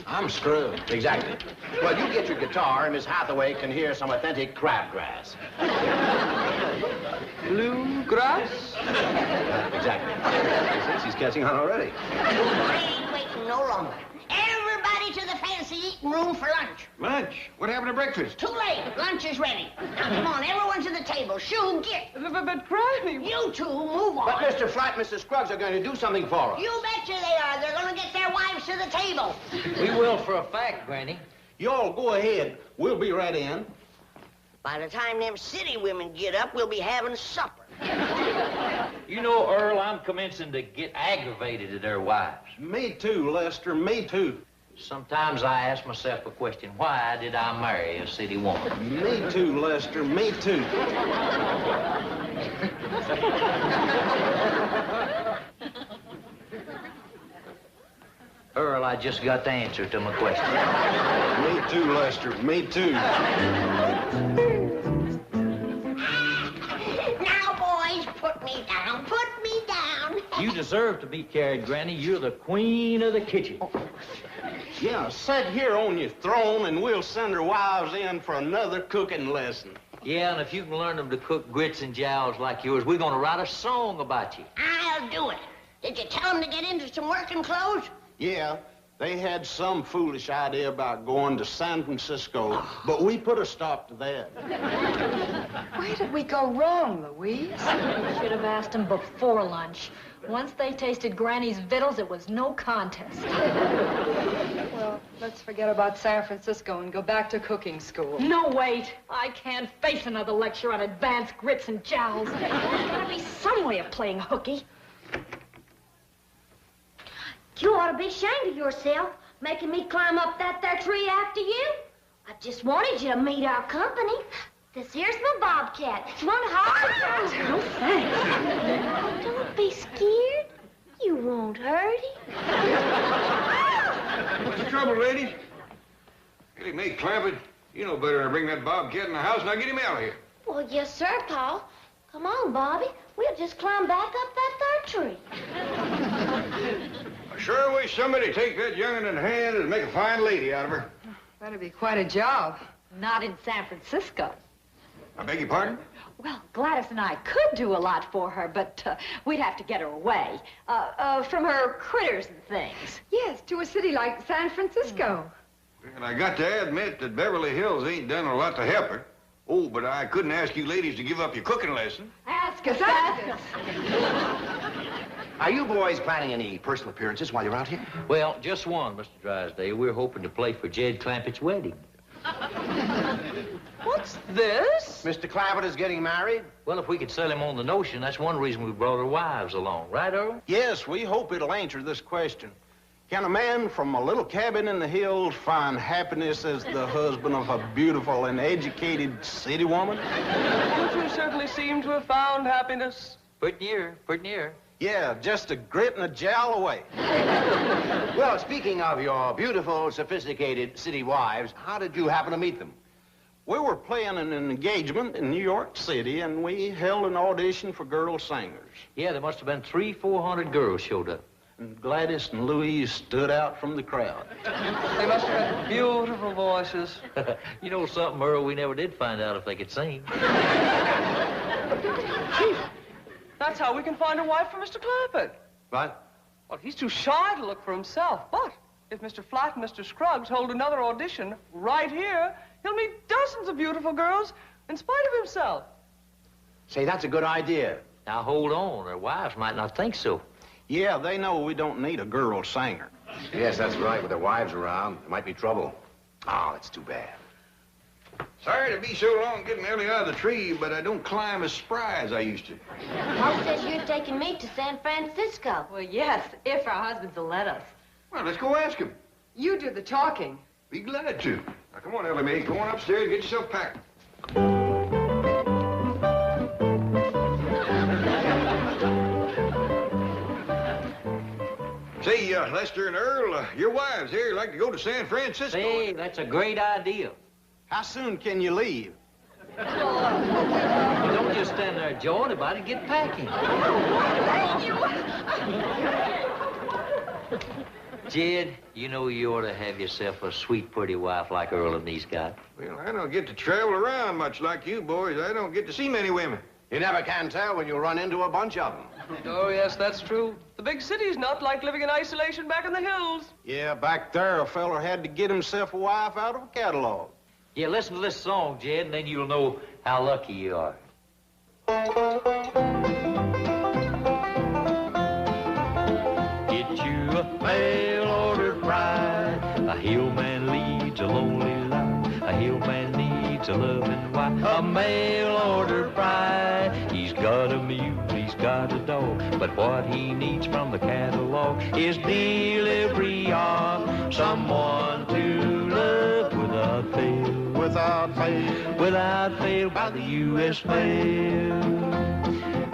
G: I'm screwed.
A: Exactly. Well, you get your guitar, and Miss Hathaway can hear some authentic crabgrass.
B: Bluegrass?
A: Exactly. She's catching on already.
D: I ain't waiting no longer. Everybody to the fancy eating room for lunch.
C: Lunch? What happened to breakfast?
D: Too late. Lunch is ready. Now, come on, everyone to the table. Shoo, get.
B: But Granny...
D: You two, move on.
A: But Mr. Flat and Mr. Scruggs are going to do something for us.
D: You betcha they are. They're going to get their wives to the table.
K: We will for a fact, Granny.
G: Y'all go ahead. We'll be right in.
D: By the time them city women get up, we'll be having supper.
K: You know, Earl, I'm commencing to get aggravated at their wives.
G: Me too, Lester, me too.
K: Sometimes I ask myself a question, why did I marry a city woman?
G: Me too, Lester, me too.
K: Earl, I just got the answer to my question.
G: Me too, Lester, me too.
D: Now, boys, put me down. Put me down.
K: You deserve to be carried, Granny. You're the queen of the kitchen.
G: Yeah, sit here on your throne and we'll send our wives in for another cooking lesson.
K: Yeah, and if you can learn them to cook grits and jowls like yours, we're going to write a song about you.
D: I'll do it. Did you tell them to get into some working clothes?
G: Yeah, they had some foolish idea about going to San Francisco, but we put a stop to that.
L: Where did we go wrong, Louise?
M: Should have asked them before lunch. Once they tasted Granny's victuals, it was no contest.
L: Well, let's forget about San Francisco and go back to cooking school.
M: No, wait. I can't face another lecture on advanced grits and jowls. There's gotta be some way of playing hooky.
F: You ought to be ashamed of yourself, making me climb up that there tree after you. I just wanted you to meet our company. This here's my bobcat. Want to hug?
M: No thanks.
F: Don't be scared. You won't hurt him.
C: What's the trouble, ladies? Really, May Clampett, you know better than to bring that bobcat in the house. Now get him out of here.
F: Well, yes, sir, Paul. Come on, Bobby. We'll just climb back up that third tree.
C: I sure wish somebody'd take that young'un in hand and make a fine lady out of her.
L: That'd be quite a job.
M: Not in San Francisco.
C: I beg your pardon?
M: Well, Gladys and I could do a lot for her, but we'd have to get her away. From her critters and things.
L: Yes, to a city like San Francisco.
C: And I got to admit that Beverly Hills ain't done a lot to help her. Oh, but I couldn't ask you ladies to give up your cooking lesson.
M: Ask us, ask us.
A: Are you boys planning any personal appearances while you're out here?
K: Well, just one, Mr. Drysdale. We're hoping to play for Jed Clampett's wedding.
B: What's this?
A: Mr. Clampett is getting married?
K: Well, if we could sell him on the notion, that's one reason we brought our wives along. Right, Earl?
G: Yes, we hope it'll answer this question. Can a man from a little cabin in the hills find happiness as the husband of a beautiful and educated city woman?
B: You two certainly seem to have found happiness.
K: Pretty near, pretty near.
G: Yeah, just a grit and a jowl away.
A: Well, speaking of your beautiful, sophisticated city wives, how did you happen to meet them?
G: We were playing an engagement in New York City, and we held an audition for girl singers.
K: Yeah, there must have been 300-400 girls showed up.
G: And Gladys and Louise stood out from the crowd.
B: They must have had beautiful voices.
K: You know something, Earl? We never did find out if they could sing.
B: Chief, that's how we can find a wife for Mr. Clampett.
A: What?
B: Well, he's too shy to look for himself. But if Mr. Flat and Mr. Scruggs hold another audition right here, he'll meet dozens of beautiful girls in spite of himself.
A: Say, that's a good idea.
K: Now, hold on. Their wives might not think so.
G: Yeah, they know we don't need a girl singer.
A: Yes, that's right. With their wives around, there might be trouble. Oh, that's too bad.
C: Sorry to be so long getting Ellie out of the tree, but I don't climb as spry as I used to.
F: Paul says you're taking me to San Francisco.
M: Well, yes, if our husbands will let us.
C: Well, let's go ask him.
L: You do the talking.
C: Be glad to. Now, come on, Ellie Mae. Go on upstairs and get yourself packed. Say, Lester and Earl, your wives here like to go to San Francisco.
K: Hey, that's a great idea.
G: How soon can you leave?
K: You don't just stand there jawing about it, get packing. Jed, you know you ought to have yourself a sweet, pretty wife like Earl and me's got.
C: Well, I don't get to travel around much like you boys. I don't get to see many women.
A: You never can tell when you'll run into a bunch of them.
B: Oh, yes, that's true. The big city's not like living in isolation back in the hills.
G: Yeah, back there, a feller had to get himself a wife out of a catalog.
K: Yeah, listen to this song, Jed, and then you'll know how lucky you are. Get you a mail-order bride. A hillman leads a lonely life. A hillman needs a loving wife. A mail-order bride. He's got a mule, he's got a dog, but what he needs from the catalog is delivery of someone to love without fail. Without fail. Without fail by the U.S. mail.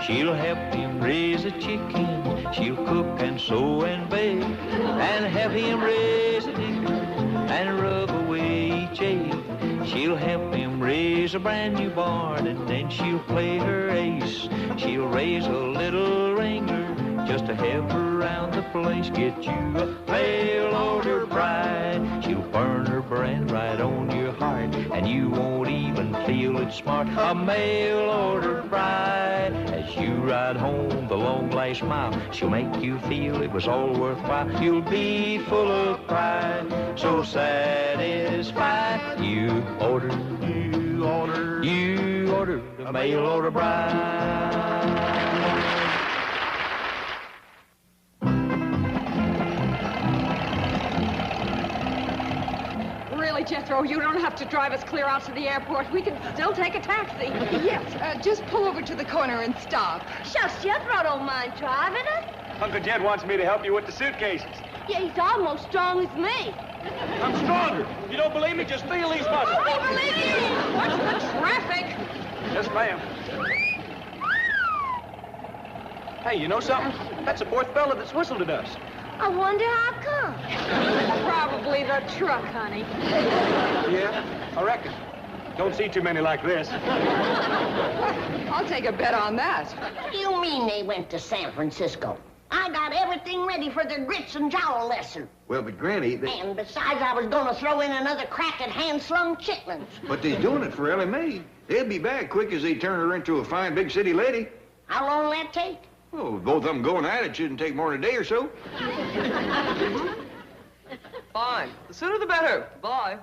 K: She'll help him raise a chicken. She'll cook and sew and bake and have him raise a dicker and rub away each ache. She'll help him raise a brand new barn and then she'll play her ace. She'll raise a little ringer just to have her around the place. Get you a mail-order bride. She'll burn her brand right on your heart and you won't even feel it smart. A mail-order bride. As you ride home the long last mile, she'll make you feel it was all worthwhile. You'll be full of pride, so satisfied. You order a mail-order bride.
L: Really, Jethro, you don't have to drive us clear out to the airport. We can still take a taxi. Yes, just pull over to the corner and stop.
F: Shucks, Jethro don't mind driving us.
E: Uncle Jed wants me to help you with the suitcases.
F: Yeah, he's almost strong as me.
E: I'm stronger. If you don't believe me, just feel these muscles.
F: We believe you.
L: Watch the traffic.
E: Yes, ma'am. Hey, you know something? That's the fourth fella that's whistled at us.
F: I wonder how come.
L: Probably the truck, honey.
E: Yeah, I reckon. Don't see too many like this.
L: I'll take a bet on that.
D: What do you mean they went to San Francisco? I got everything ready for their grits and jowl lesson.
C: Well, but Granny,
D: And besides, I was going to throw in another crack at hand-slung chitlins.
C: But they're doing it for Ellie Mae. They'll be back quick as they turn her into a fine big city lady.
D: How long will that take?
C: Oh, both of them going at it shouldn't take more than a day or so.
B: Fine. The sooner the better. Bye.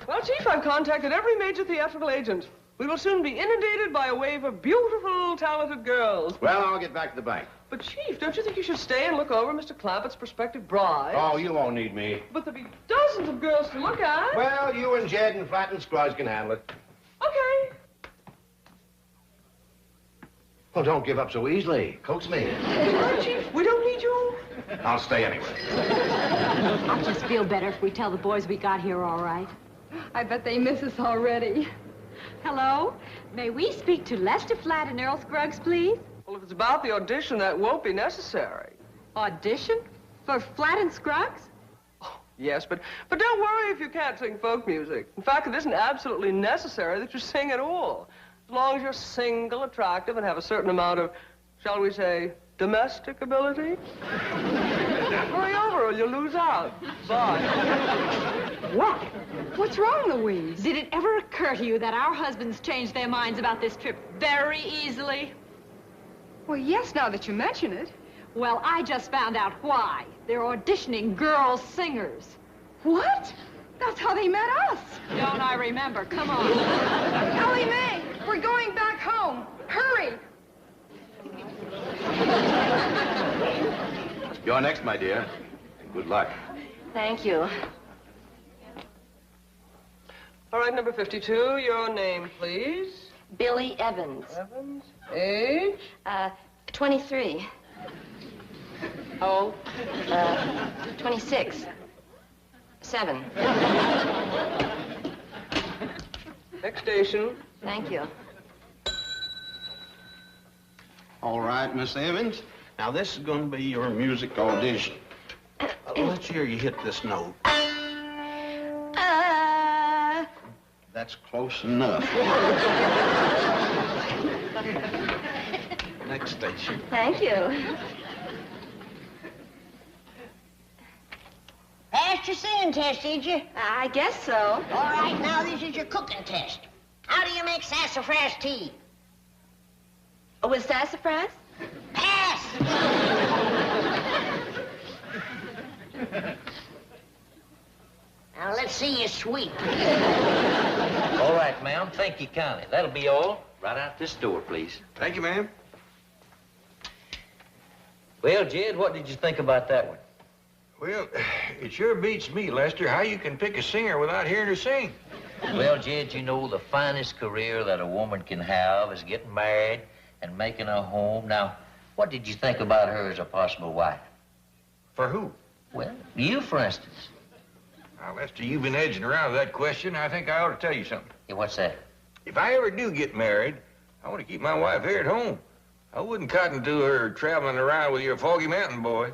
B: Well, Chief, I've contacted every major theatrical agent. We will soon be inundated by a wave of beautiful, talented girls.
A: Well, I'll get back to the bank.
B: But, Chief, don't you think you should stay and look over Mr. Clampetts' prospective bride?
A: Oh, you won't need me.
B: But there'll be dozens of girls to look at.
A: Well, you and Jed and Flat and Scruggs can handle it.
B: Okay.
A: Well, don't give up so easily. Coax me.
B: Well, Chief, we don't need you.
A: I'll stay anyway.
M: I'll just feel better if we tell the boys we got here all right.
L: I bet they miss us already.
M: Hello? May we speak to Lester Flat and Earl Scruggs, please?
B: Well, if it's about the audition, that won't be necessary.
M: Audition? For Flat and Scruggs?
B: Yes, but don't worry if you can't sing folk music. In fact, it isn't absolutely necessary that you sing at all. As long as you're single, attractive, and have a certain amount of, shall we say, domestic ability. Hurry over or you'll lose out. Bye.
L: What? What's wrong, Louise?
M: Did it ever occur to you that our husbands change their minds about this trip very easily?
L: Well, yes, now that you mention it.
M: Well, I just found out why. They're auditioning girl singers.
L: What? That's how they met us.
M: Don't I remember? Come on.
L: Ellie Mae, we're going back home. Hurry.
A: You're next, my dear. Good luck.
F: Thank you.
B: All right, number 52, your name, please.
N: Billy Evans.
B: Evans. Age?
N: 23.
B: How old?
N: 26. 7.
B: Next station.
N: Thank you.
G: All right, Miss Evans. Now, this is going to be your music audition. Let's hear you hit this note. That's close enough. Next station.
N: Thank you.
D: Passed your singing test, did you?
N: I guess so.
D: All right, now this is your cooking test. How do you make sassafras tea?
N: With sassafras?
D: Pass! Now, let's see you sweep.
K: All right, ma'am. Thank you kindly. That'll be all. Right out this door, please.
C: Thank you, ma'am.
K: Well, Jed, what did you think about that one?
C: Well, it sure beats me, Lester, how you can pick a singer without hearing her sing.
K: Well, Jed, you know, the finest career that a woman can have is getting married and making a home. Now, what did you think about her as a possible wife?
C: For who?
K: Well, you, for instance.
C: Now, Lester, you've been edging around with that question. I think I ought to tell you something.
K: Yeah, what's that?
C: If I ever do get married, I want to keep my wife here at home. I wouldn't cotton to her traveling around with your foggy mountain boy.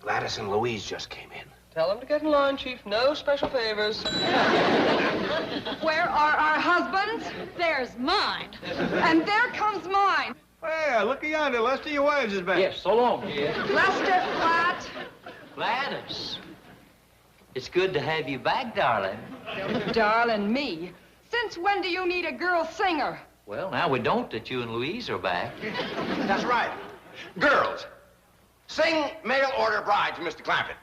A: Gladys and Louise just came in.
B: Tell them to get in line, Chief. No special favors.
L: Where are our husbands?
M: There's mine.
L: And there comes mine.
C: Well, look yonder, Lester, your wives is back.
K: Yes, so long, Jed.
L: Lester Flat.
K: Gladys. It's good to have you back, darling.
L: Darling me. Since when do you need a girl singer?
K: Well, now we don't that you and Louise are back.
A: That's right. Girls, sing Mail Order Bride to Mr. Clampett.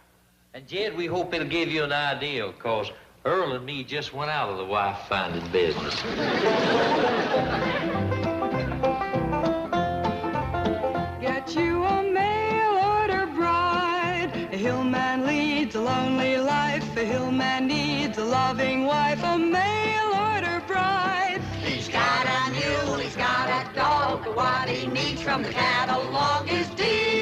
K: And, Jed, we hope it'll give you an idea, because Earl and me just went out of the wife-finding business.
L: Get you a mail-order bride. A hillman leads a lonely life. A hillman needs a loving wife. A mail-order bride.
I: He's got a mule, he's got a dog, but what he needs from the catalog is dear.